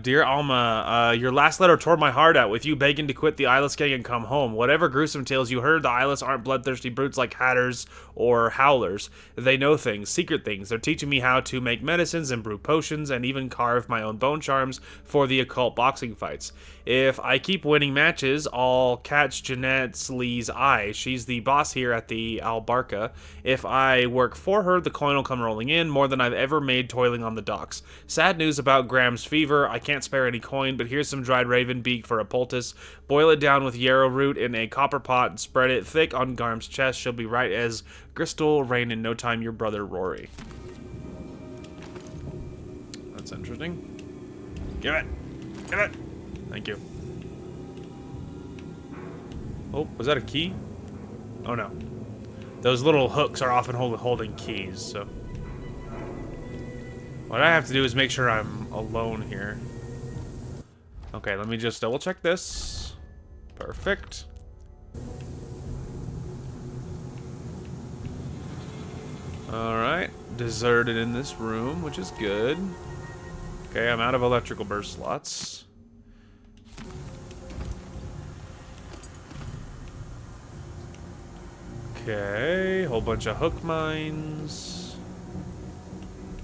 Dear Alma, your last letter tore my heart out with you begging to quit the Eyeless gang and come home. Whatever gruesome tales you heard, the Eyeless aren't bloodthirsty brutes like hatters or howlers. They know things, secret things. They're teaching me how to make medicines and brew potions and even carve my own bone charms for the occult boxing fights. If I keep winning matches, I'll catch Jeanette Lee's eye. She's the boss here at the Albarca. If I work for her, the coin will come rolling in, more than I've ever made toiling on the docks. Sad news about Graham's fever. I can't spare any coin, but here's some dried raven beak for a poultice. Boil it down with yarrow root in a copper pot and spread it thick on Garm's chest. She'll be right as crystal rain in no time, your brother Rory. That's interesting. Give it! Give it! Thank you. Oh, was that a key? Oh no. Those little hooks are often holding keys, so... What I have to do is make sure I'm alone here. Okay, let me just double check this. Perfect. Alright, deserted in this room, which is good. Okay, I'm out of electrical burst slots. Okay, whole bunch of hook mines.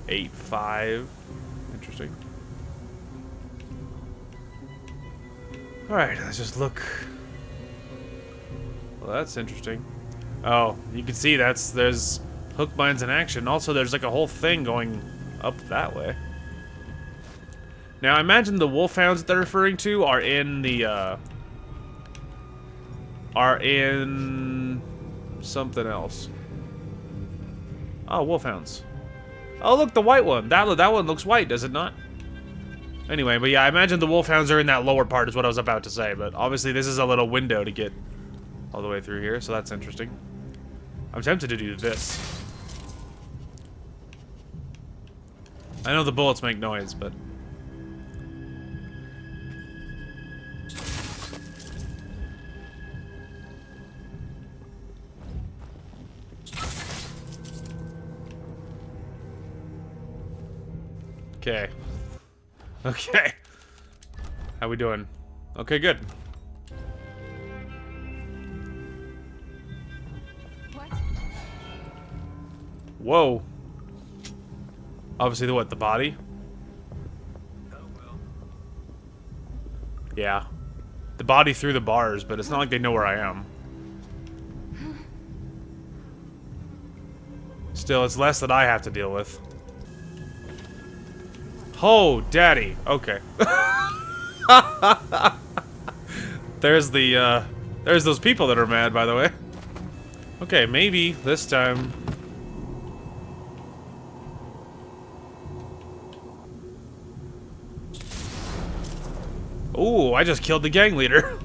8-5. Interesting. Alright, let's just look. Well, that's interesting. Oh, you can see there's hook mines in action. Also, there's like a whole thing going up that way. Now, I imagine the wolfhounds that they're referring to are in the, are in something else. Oh, wolfhounds. Oh, look, the white one. That one looks white, does it not? Anyway, but yeah, I imagine the wolfhounds are in that lower part is what I was about to say, but obviously this is a little window to get all the way through here, so that's interesting. I'm tempted to do this. I know the bullets make noise, but... Okay. Okay. How we doing? Okay, good. What? Whoa. Obviously, the body? Oh, well. Yeah. The body through the bars, but it's not like they know where I am. Still, it's less that I have to deal with. Oh, daddy. Okay. There's those people that are mad, by the way. Okay, maybe this time. Ooh, I just killed the gang leader.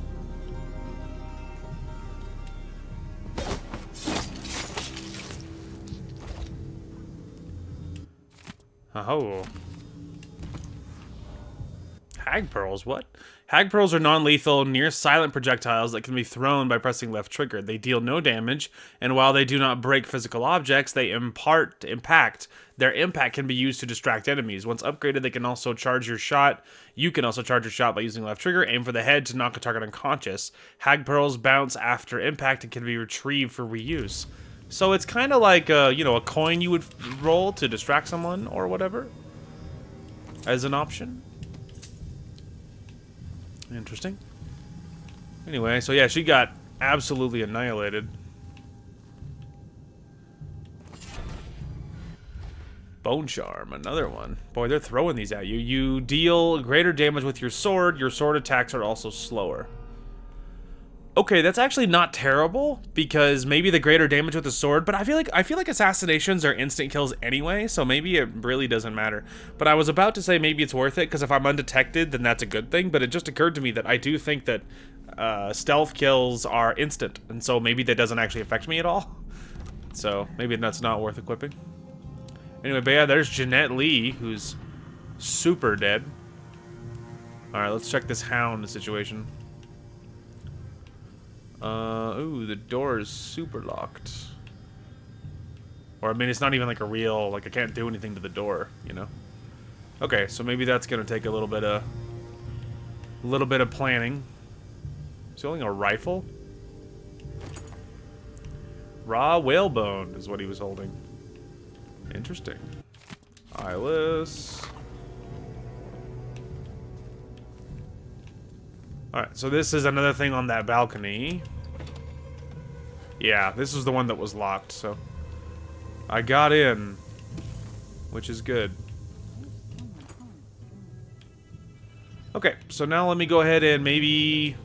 Oh. Hag pearls, what? Hag pearls are non-lethal, near-silent projectiles that can be thrown by pressing left trigger. They deal no damage, and while they do not break physical objects, they impart impact. Their impact can be used to distract enemies. Once upgraded, they can also charge your shot. You can also charge your shot by using left trigger, aim for the head to knock a target unconscious. Hag pearls bounce after impact and can be retrieved for reuse. So it's kind of like, you know, a coin you would roll to distract someone or whatever, as an option. Interesting. Anyway, so yeah, she got absolutely annihilated. Bone Charm, another one. Boy, they're throwing these at you. You deal greater damage with your sword. Your sword attacks are also slower. Okay, that's actually not terrible, because maybe the greater damage with the sword, but I feel like assassinations are instant kills anyway, so maybe it really doesn't matter. But I was about to say maybe it's worth it, because if I'm undetected, then that's a good thing, but it just occurred to me that I do think that stealth kills are instant, and so maybe that doesn't actually affect me at all. So maybe that's not worth equipping. Anyway, but yeah, there's Jeanette Lee, who's super dead. Alright, let's check this hound situation. Ooh, the door is super locked. Or, I mean, it's not even like a real, like, I can't do anything to the door, you know? Okay, so maybe that's gonna take a little bit of planning. Is he holding a rifle? Raw whalebone is what he was holding. Interesting. Eyeless. Alright, so this is another thing on that balcony. Yeah, this is the one that was locked, so I got in, which is good. Okay, so now let me go ahead and maybe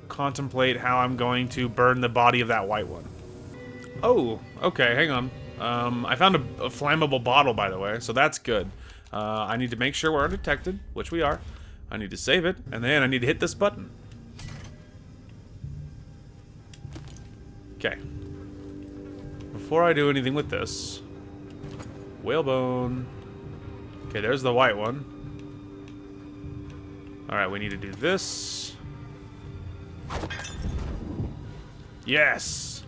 contemplate how I'm going to burn the body of that white one. Oh, okay, hang on. I found a flammable bottle, by the way, so that's good. I need to make sure we're undetected, which we are. I need to save it, and then I need to hit this button. Okay. Before I do anything with this... Whalebone. Okay, there's the white one. Alright, we need to do this. Yes!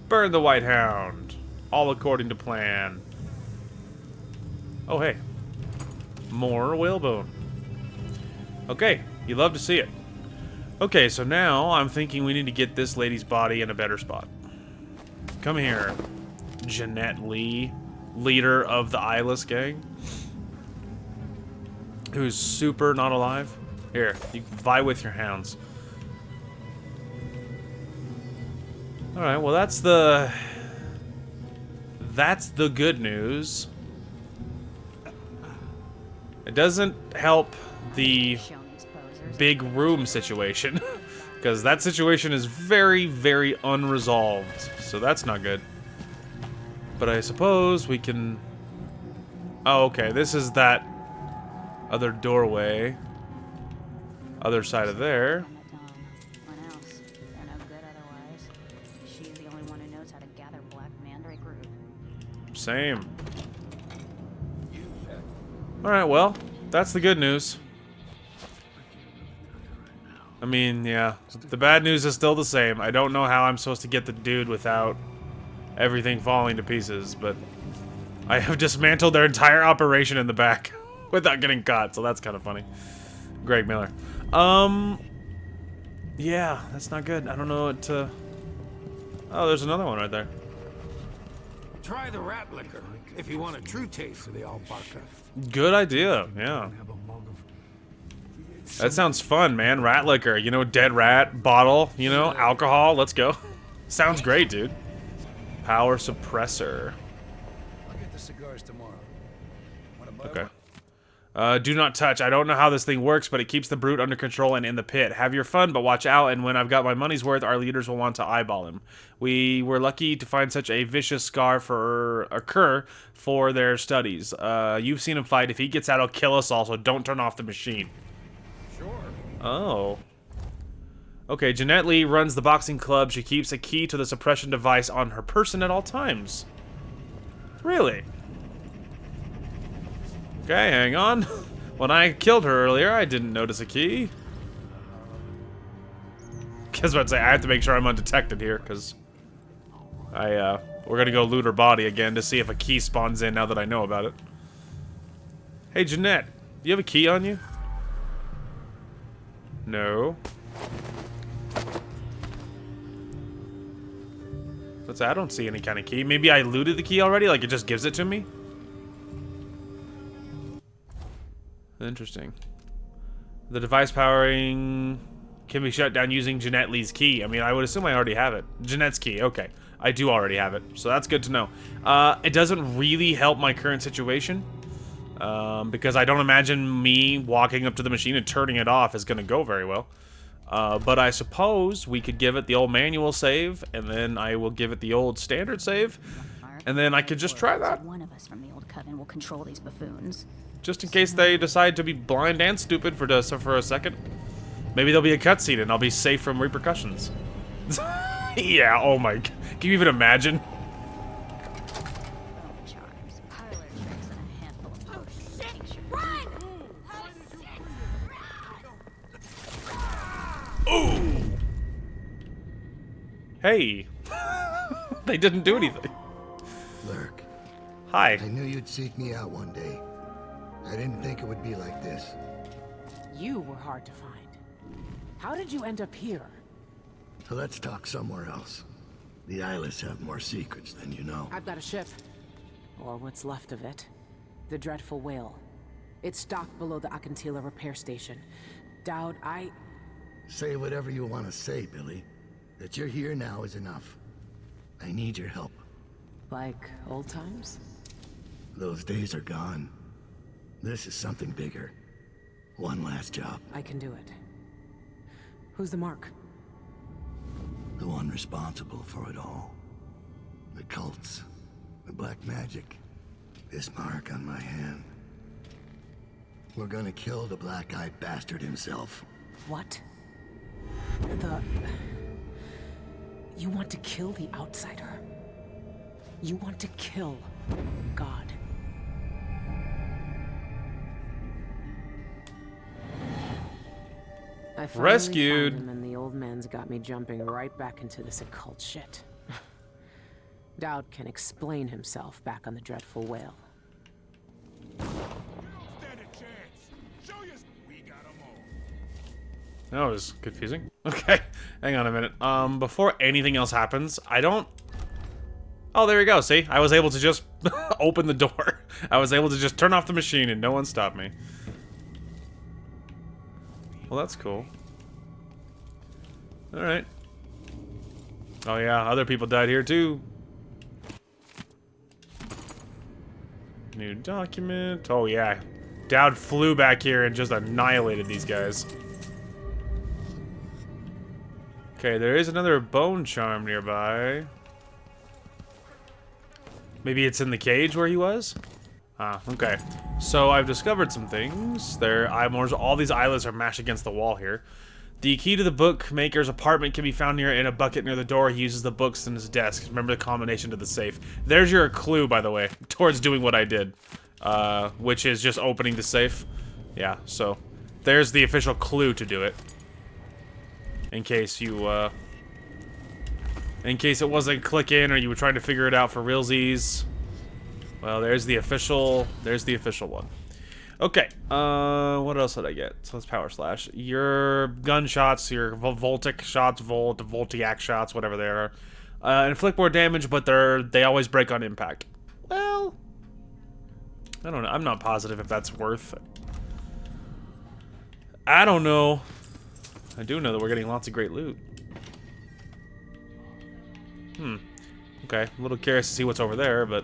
Burn the White Hound. All according to plan. Oh, hey. More whalebone. Okay, you love to see it. Okay, so now I'm thinking we need to get this lady's body in a better spot. Come here, Jeanette Lee, leader of the Eyeless gang, who's super not alive. Here, you vie with your hounds. Alright, well that's the good news. It doesn't help the big room situation, because that situation is very, very unresolved, so that's not good. But I suppose we can... Oh, okay, this is that other doorway. Other side of there. Same. Alright, well, that's the good news. I mean, yeah, the bad news is still the same. I don't know how I'm supposed to get the dude without everything falling to pieces, but I have dismantled their entire operation in the back without getting caught, so that's kind of funny. Greg Miller. Yeah, that's not good. I don't know what to... Oh, there's another one right there. Try the rat liquor if you want a true taste of the alpaca. Good idea, yeah. That sounds fun, man. Rat liquor, you know, dead rat, bottle, you know, alcohol, let's go. Sounds great, dude. Power suppressor. I'll get the cigars tomorrow. Okay. Do not touch. I don't know how this thing works, but it keeps the brute under control and in the pit. Have your fun, but watch out, and when I've got my money's worth, our leaders will want to eyeball him. We were lucky to find such a vicious scar for a cur for their studies. You've seen him fight. If he gets out, he'll kill us all, so don't turn off the machine. Sure Oh. Okay, Jeanette Lee runs the boxing club. She keeps a key to the suppression device on her person at all times. Really? Okay, hang on. When I killed her earlier, I didn't notice a key. Guess what I'd say, I have to make sure I'm undetected here, because we're gonna go loot her body again to see if a key spawns in now that I know about it. Hey, Jeanette, do you have a key on you? No. What's that? I don't see any kind of key. Maybe I looted the key already, like it just gives it to me? Interesting. The device powering can be shut down using Jeanette Lee's key. I mean, I would assume I already have it. Jeanette's key, okay. I do already have it, so that's good to know. It doesn't really help my current situation, because I don't imagine me walking up to the machine and turning it off is going to go very well. But I suppose we could give it the old manual save, and then I will give it the old standard save, and then I could just try that. One of us from the old coven will control these buffoons. Just in case they decide to be blind and stupid for a second. Maybe there'll be a cutscene and I'll be safe from repercussions. Yeah, oh my... Can you even imagine? Charms, parlor tricks, and a handful of potions. Shit! Run! Oh, shit! Ooh! Hey! They didn't do anything. Lurk. Hi. I knew you'd seek me out one day. I didn't think it would be like this. You were hard to find. How did you end up here? Let's talk somewhere else. The Eyeless have more secrets than you know. I've got a ship. Or what's left of it. The Dreadful Whale. It's docked below the Akantila repair station. Dowd, Say whatever you want to say, Billie. That you're here now is enough. I need your help. Like old times? Those days are gone. This is something bigger. One last job. I can do it. Who's the mark? The one responsible for it all. The cults. The black magic. This mark on my hand. We're gonna kill the black-eyed bastard himself. What? You want to kill the outsider? You want to kill God? I finally Rescued. found him, and the old man's got me jumping right back into this occult shit. Dowd can explain himself back on the Dreadful Whale. That was confusing. Okay, hang on a minute. Before anything else happens, I don't... Oh, there we go, see? I was able to just open the door. I was able to just turn off the machine and no one stopped me. Well, that's cool. Alright. Oh yeah, other people died here too. New document. Oh yeah. Dowd flew back here and just annihilated these guys. Okay, there is another bone charm nearby. Maybe it's in the cage where he was? Ah, okay. So I've discovered some things. All these eyelets are mashed against the wall here. The key to the bookmaker's apartment can be found in a bucket near the door. He uses the books in his desk. Remember the combination to the safe. There's your clue, by the way, towards doing what I did. Which is just opening the safe. Yeah, so there's the official clue to do it. In case you, in case it wasn't clicking or you were trying to figure it out for realsies. Well, there's the official one. Okay, what else did I get? So let's power slash. Your gunshots, your voltic shots, voltiac shots, whatever they are, inflict more damage, but they always break on impact. Well, I don't know. I'm not positive if that's worth it. I don't know. I do know that we're getting lots of great loot. Okay, a little curious to see what's over there, but...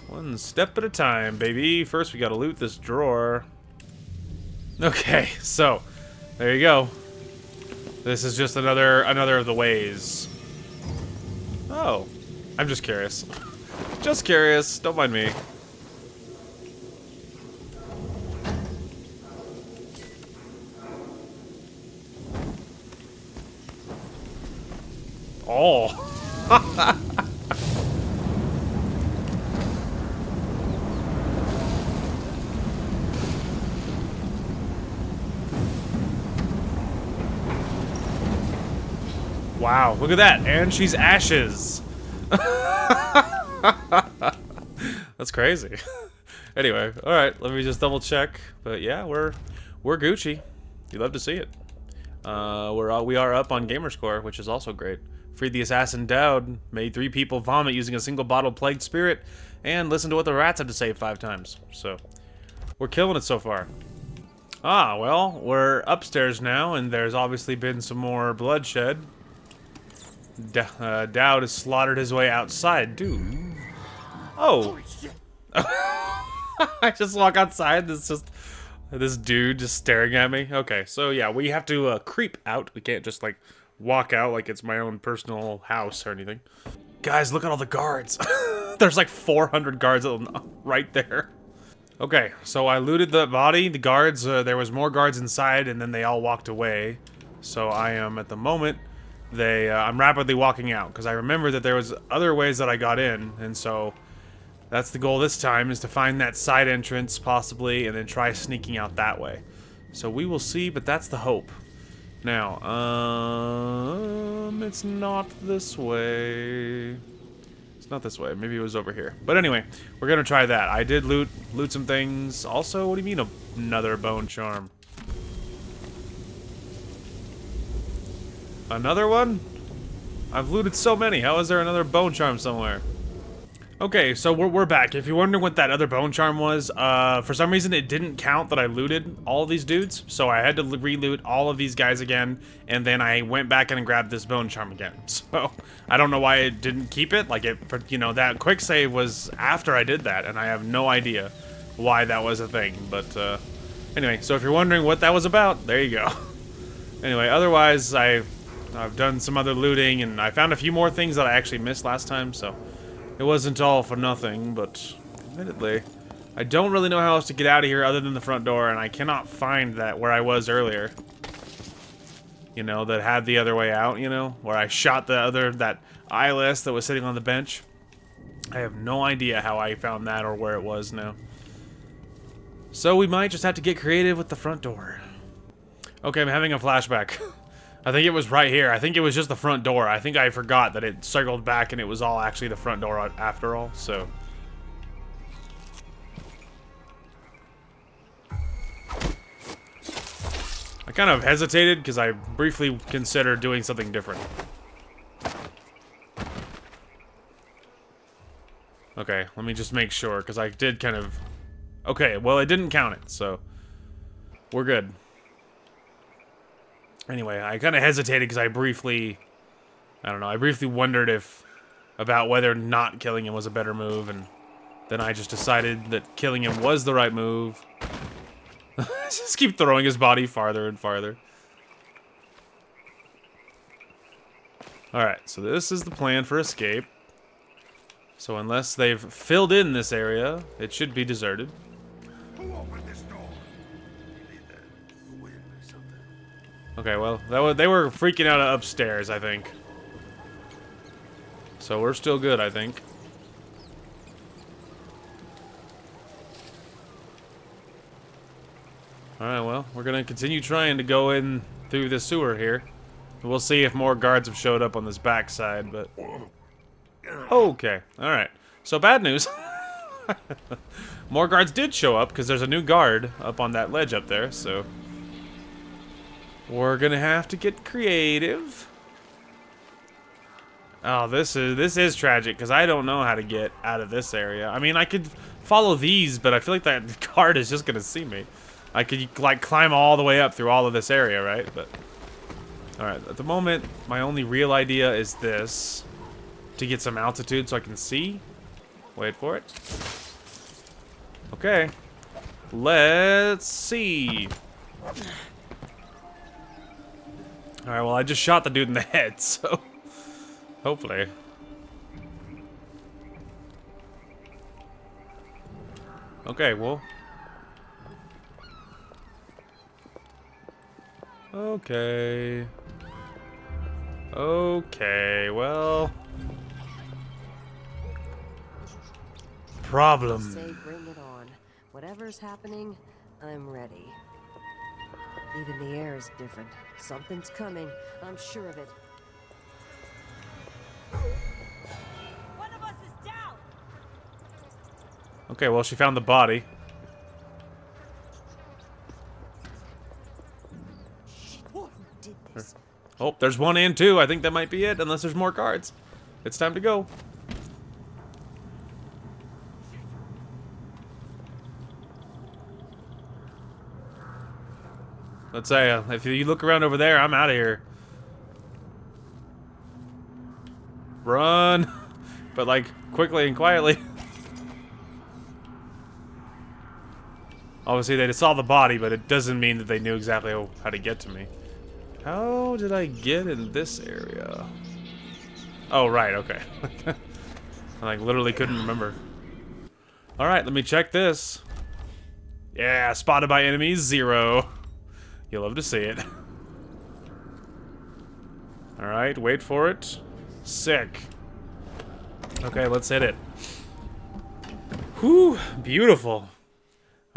One step at a time, baby. First, we gotta loot this drawer. Okay, so... There you go. This is just another of the ways. Oh. I'm just curious. Just curious. Don't mind me. Oh. Wow, look at that. And she's ashes. That's crazy. Anyway, all right, let me just double check. But yeah, we're Gucci. You love to see it. We are up on Gamerscore, which is also great. Freed the assassin Dowd, made 3 people vomit using a single bottle plagued spirit, and listened to what the rats had to say 5 times. So we're killing it so far. Ah, well, we're upstairs now, and there's obviously been some more bloodshed. Dowd has slaughtered his way outside, dude. Oh. I just walk outside, there's just this dude just staring at me. Okay, so yeah, we have to creep out. We can't just like walk out like it's my own personal house or anything. Guys, look at all the guards. There's like 400 guards right there. Okay, so I looted the body, the guards, there was more guards inside, and then they all walked away. So I am, at the moment, I'm rapidly walking out, because I remember that there was other ways that I got in, and so that's the goal this time, is to find that side entrance, possibly, and then try sneaking out that way. So we will see, but that's the hope. Now, it's not this way. It's not this way. Maybe it was over here. But anyway, we're gonna try that. I did loot some things. Also, what do you mean another bone charm? Another one? I've looted so many. How is there another bone charm somewhere? Okay, so we're back. If you're wondering what that other bone charm was, for some reason it didn't count that I looted all of these dudes, so I had to re-loot all of these guys again, and then I went back and grabbed this bone charm again. So I don't know why it didn't keep it. Like, you know, that quick save was after I did that, and I have no idea why that was a thing. But anyway, so if you're wondering what that was about, there you go. Anyway, otherwise I've done some other looting, and I found a few more things that I actually missed last time, so it wasn't all for nothing. But admittedly, I don't really know how else to get out of here other than the front door, and I cannot find that where I was earlier. You know, that had the other way out, you know, where I shot that eyeless that was sitting on the bench. I have no idea how I found that or where it was now. So we might just have to get creative with the front door. Okay, I'm having a flashback. I think it was right here. I think it was just the front door. I think I forgot that it circled back and it was all actually the front door after all, so. I kind of hesitated because I briefly considered doing something different. Okay, let me just make sure, because I did kind of... Okay, well, it didn't count it, so we're good. Anyway, I kind of hesitated because I briefly wondered about whether not killing him was a better move, and then I just decided that killing him was the right move. Just keep throwing his body farther and farther. Alright, so this is the plan for escape. So unless they've filled in this area, it should be deserted. Okay, well, they were freaking out upstairs, I think. So we're still good, I think. Alright, well, we're gonna continue trying to go in through the sewer here. We'll see if more guards have showed up on this backside, but... Okay, alright. So bad news. More guards did show up, because there's a new guard up on that ledge up there, so... We're gonna have to get creative. Oh, this is tragic, because I don't know how to get out of this area. I mean, I could follow these, but I feel like that guard is just gonna see me. I could, like, climb all the way up through all of this area, right? But... Alright, at the moment, my only real idea is this. To get some altitude so I can see. Wait for it. Okay. Let's see. Alright, well, I just shot the dude in the head, so... Hopefully. Okay, well... Okay. Okay, well... Problem. Say bring it on. Whatever's happening, I'm ready. Even the air is different. Something's coming. I'm sure of it. One of us is down. Okay, well, she found the body. Who did this? Oh, there's 1 and 2. I think that might be it, unless there's more cards. It's time to go. Let's say, if you look around over there, I'm out of here. Run! But, like, quickly and quietly. Obviously, they saw the body, but it doesn't mean that they knew exactly how to get to me. How did I get in this area? Oh, right, okay. I, like, literally couldn't remember. Alright, let me check this. Yeah, spotted by enemies, 0. You'll love to see it. Alright, wait for it. Sick. Okay, let's hit it. Whew, beautiful.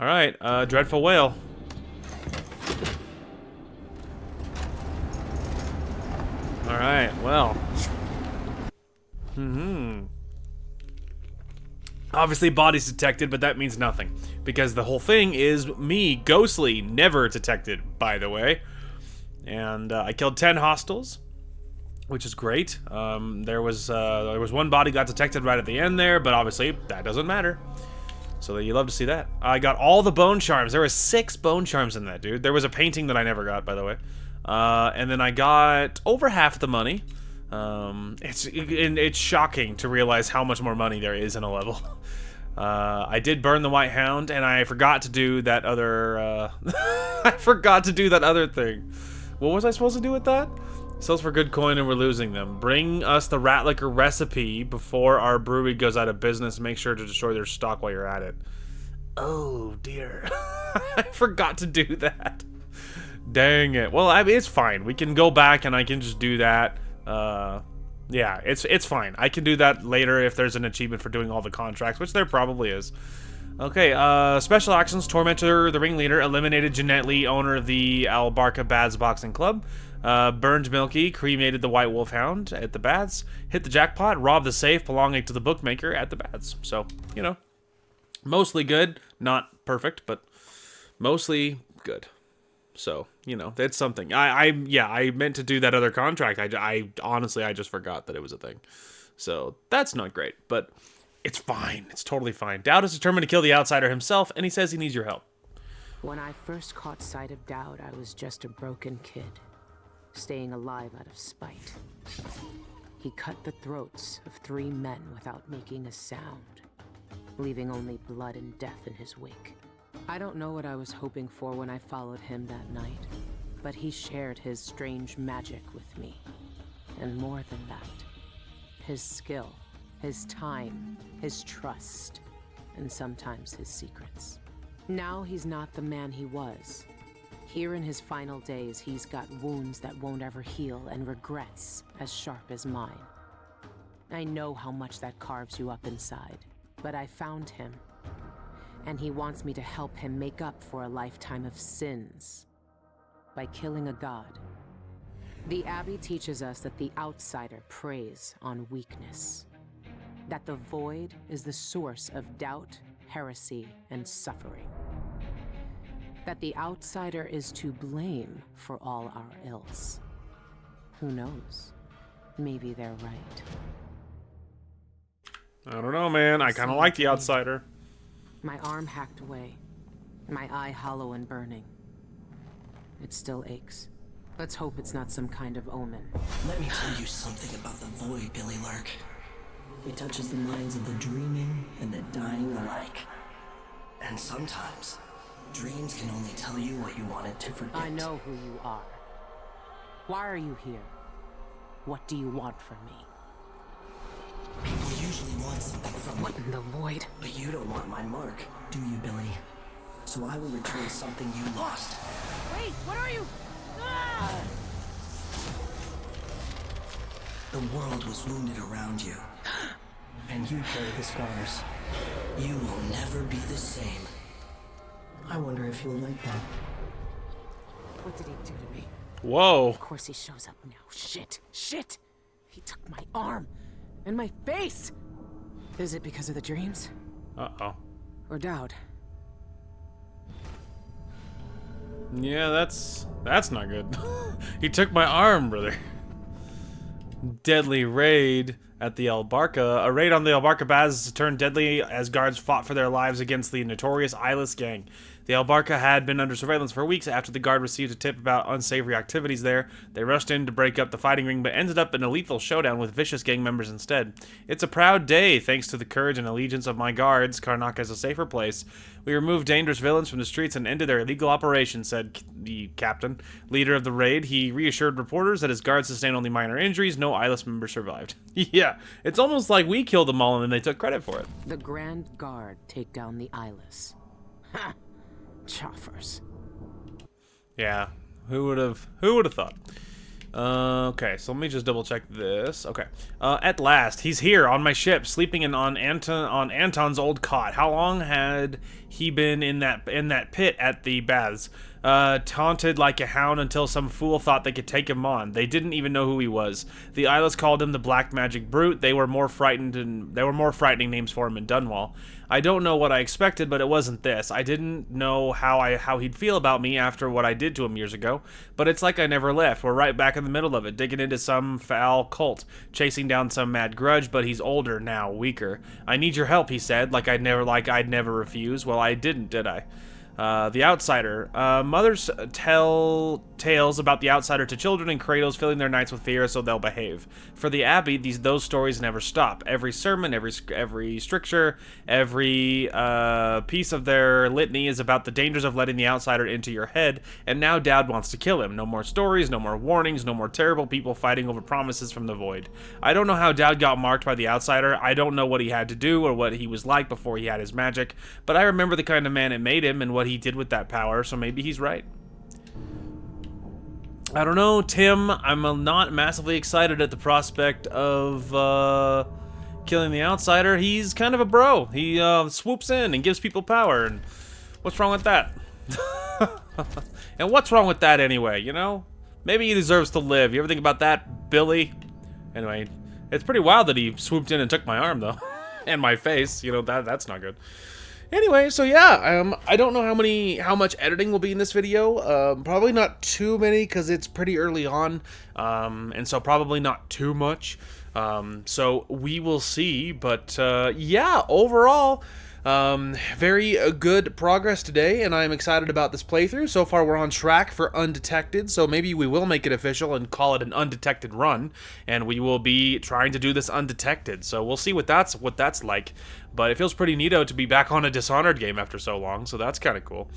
Alright, Dreadful Whale. Alright, well. Obviously, body's detected, but that means nothing. Because the whole thing is me, Ghostly, never detected, by the way. And I killed 10 hostiles, which is great. There was 1 body got detected right at the end there, but obviously, that doesn't matter. So you love to see that. I got all the bone charms. There were 6 bone charms in that, dude. There was a painting that I never got, by the way. And then I got over half the money. It's shocking to realize how much more money there is in a level. I did burn the White Hound, and I forgot to do that other, I forgot to do that other thing. What was I supposed to do with that? Sells for good coin and we're losing them. Bring us the rat liquor recipe before our brewery goes out of business. Make sure to destroy their stock while you're at it. Oh, dear. I forgot to do that. Dang it. Well, I mean, it's fine. We can go back and I can just do that. Yeah, it's fine. I can do that later if there's an achievement for doing all the contracts, which there probably is. Okay, special actions. Tormentor, the ringleader, eliminated Jeanette Lee, owner of the Albarca Bads Boxing Club. Burned Milky, cremated the White Wolfhound at the Bads. Hit the jackpot, robbed the safe belonging to the bookmaker at the Bads. So, you know, mostly good. Not perfect, but mostly good. So, you know, that's something. I meant to do that other contract. I honestly, I just forgot that it was a thing. So, that's not great, but it's fine. It's totally fine. Dowd is determined to kill the outsider himself, and he says he needs your help. When I first caught sight of Dowd, I was just a broken kid, staying alive out of spite. He cut the throats of 3 men without making a sound, leaving only blood and death in his wake. I don't know what I was hoping for when I followed him that night, but he shared his strange magic with me. And more than that, his skill, his time, his trust, and sometimes his secrets. Now he's not the man he was. Here in his final days, he's got wounds that won't ever heal and regrets as sharp as mine. I know how much that carves you up inside, but I found him. And he wants me to help him make up for a lifetime of sins by killing a god. The Abbey teaches us that the outsider preys on weakness, that the void is the source of doubt, heresy, and suffering, that the outsider is to blame for all our ills. Who knows? Maybe they're right. I don't know, man. I kind of like the outsider. My arm hacked away, my eye hollow and burning. It still aches. Let's hope it's not some kind of omen. Let me tell you something about the void, Billie Lurk. It touches the minds of the dreaming and the dying alike. And sometimes, dreams can only tell you what you wanted to forget. I know who you are. Why are you here? What do you want from me? People usually want something from What in the void? But you don't want my mark, do you, Billie? So I will return something you lost. Wait, what are you? Ah! The world was wounded around you. And you carry the scars. You will never be the same. I wonder if you'll like that. What did he do to me? Whoa. Of course he shows up now. Shit. Shit. He took my arm. And my face. Is it because of the dreams? Uh-oh. Or doubt? Yeah, that's not good. He took my arm, brother. Deadly raid at the El Barca. A raid on the El Barca baths turned deadly as guards fought for their lives against the notorious Eyeless gang. The El Barca had been under surveillance for weeks after the guard received a tip about unsavory activities there. They rushed in to break up the fighting ring, but ended up in a lethal showdown with vicious gang members instead. It's a proud day, thanks to the courage and allegiance of my guards. Karnak is a safer place. We removed dangerous villains from the streets and ended their illegal operations, said the captain, leader of the raid. He reassured reporters that his guards sustained only minor injuries. No Eyeless members survived. Yeah, it's almost like we killed them all and then they took credit for it. The Grand Guard take down the Eyeless. Ha! Choffers. Yeah, who would have thought? Okay, so let me just double check this. Okay, at last, he's here on my ship, sleeping on Anton's old cot. How long had he been in that pit at the baths? Taunted like a hound until some fool thought they could take him on. They didn't even know who he was. The Eyeless called him the Black Magic Brute. They were more frightening names for him in Dunwall. I don't know what I expected, but it wasn't this. I didn't know how he'd feel about me after what I did to him years ago, but it's like I never left. We're right back in the middle of it, digging into some foul cult, chasing down some mad grudge, but he's older now, weaker. I need your help, he said, like I'd never refuse. Well, I didn't, did I? The Outsider. Mothers tell tales about the Outsider to children in cradles, filling their nights with fear so they'll behave. For the Abbey, those stories never stop. Every sermon, every stricture, every piece of their litany is about the dangers of letting the Outsider into your head, and now Dad wants to kill him. No more stories, no more warnings, no more terrible people fighting over promises from the void. I don't know how Dad got marked by the Outsider. I don't know what he had to do or what he was like before he had his magic, but I remember the kind of man it made him and what he did with that power, so maybe he's right. I don't know, Tim. I'm not massively excited at the prospect of killing the Outsider. He's kind of a bro. He swoops in and gives people power, and what's wrong with that? And what's wrong with that anyway, you know? Maybe he deserves to live. You ever think about that, Billie? Anyway, it's pretty wild that he swooped in and took my arm, though. And my face, you know, that's not good. Anyway, so yeah, I don't know how much editing will be in this video. Probably not too many because it's pretty early on, and so probably not too much. So we will see, but yeah, overall, very good progress today, and I'm excited about this playthrough. So far, we're on track for Undetected, so maybe we will make it official and call it an Undetected Run, and we will be trying to do this Undetected. So we'll see what that's like. But it feels pretty neato to be back on a Dishonored game after so long, so that's kind of cool.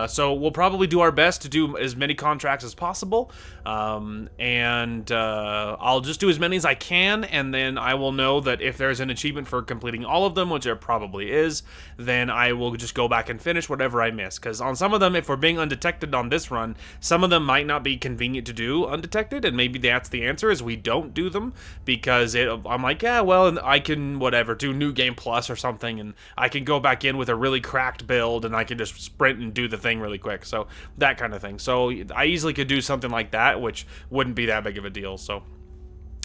So we'll probably do our best to do as many contracts as possible, and I'll just do as many as I can, and then I will know that if there's an achievement for completing all of them, which there probably is, then I will just go back and finish whatever I miss. Because on some of them, if we're being undetected on this run, some of them might not be convenient to do undetected, and maybe that's the answer, is we don't do them, because I'm like, yeah, well, I can, whatever, do New Game Plus or something, and I can go back in with a really cracked build, and I can just sprint and do the thing really quick, so that kind of thing. So I easily could do something like that, which wouldn't be that big of a deal, so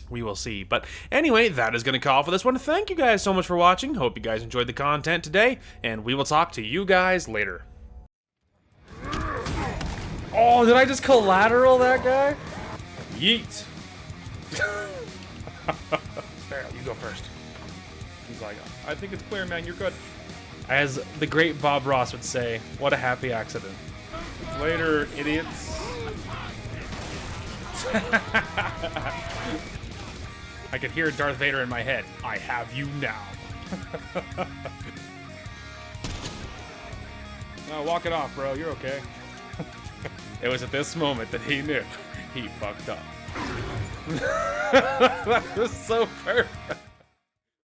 we will see. But anyway, that is going to call for this one. Thank you guys so much for watching. Hope you guys enjoyed the content today, and we will talk to you guys later. Oh, did I just collateral that guy? Yeet. There, you go first. He's like, I think it's clear, man. You're good. As the great Bob Ross would say, what a happy accident. Later, idiots. I could hear Darth Vader in my head. I have you now. No, walk it off, bro. You're okay. It was at this moment that he knew he fucked up. That was so perfect.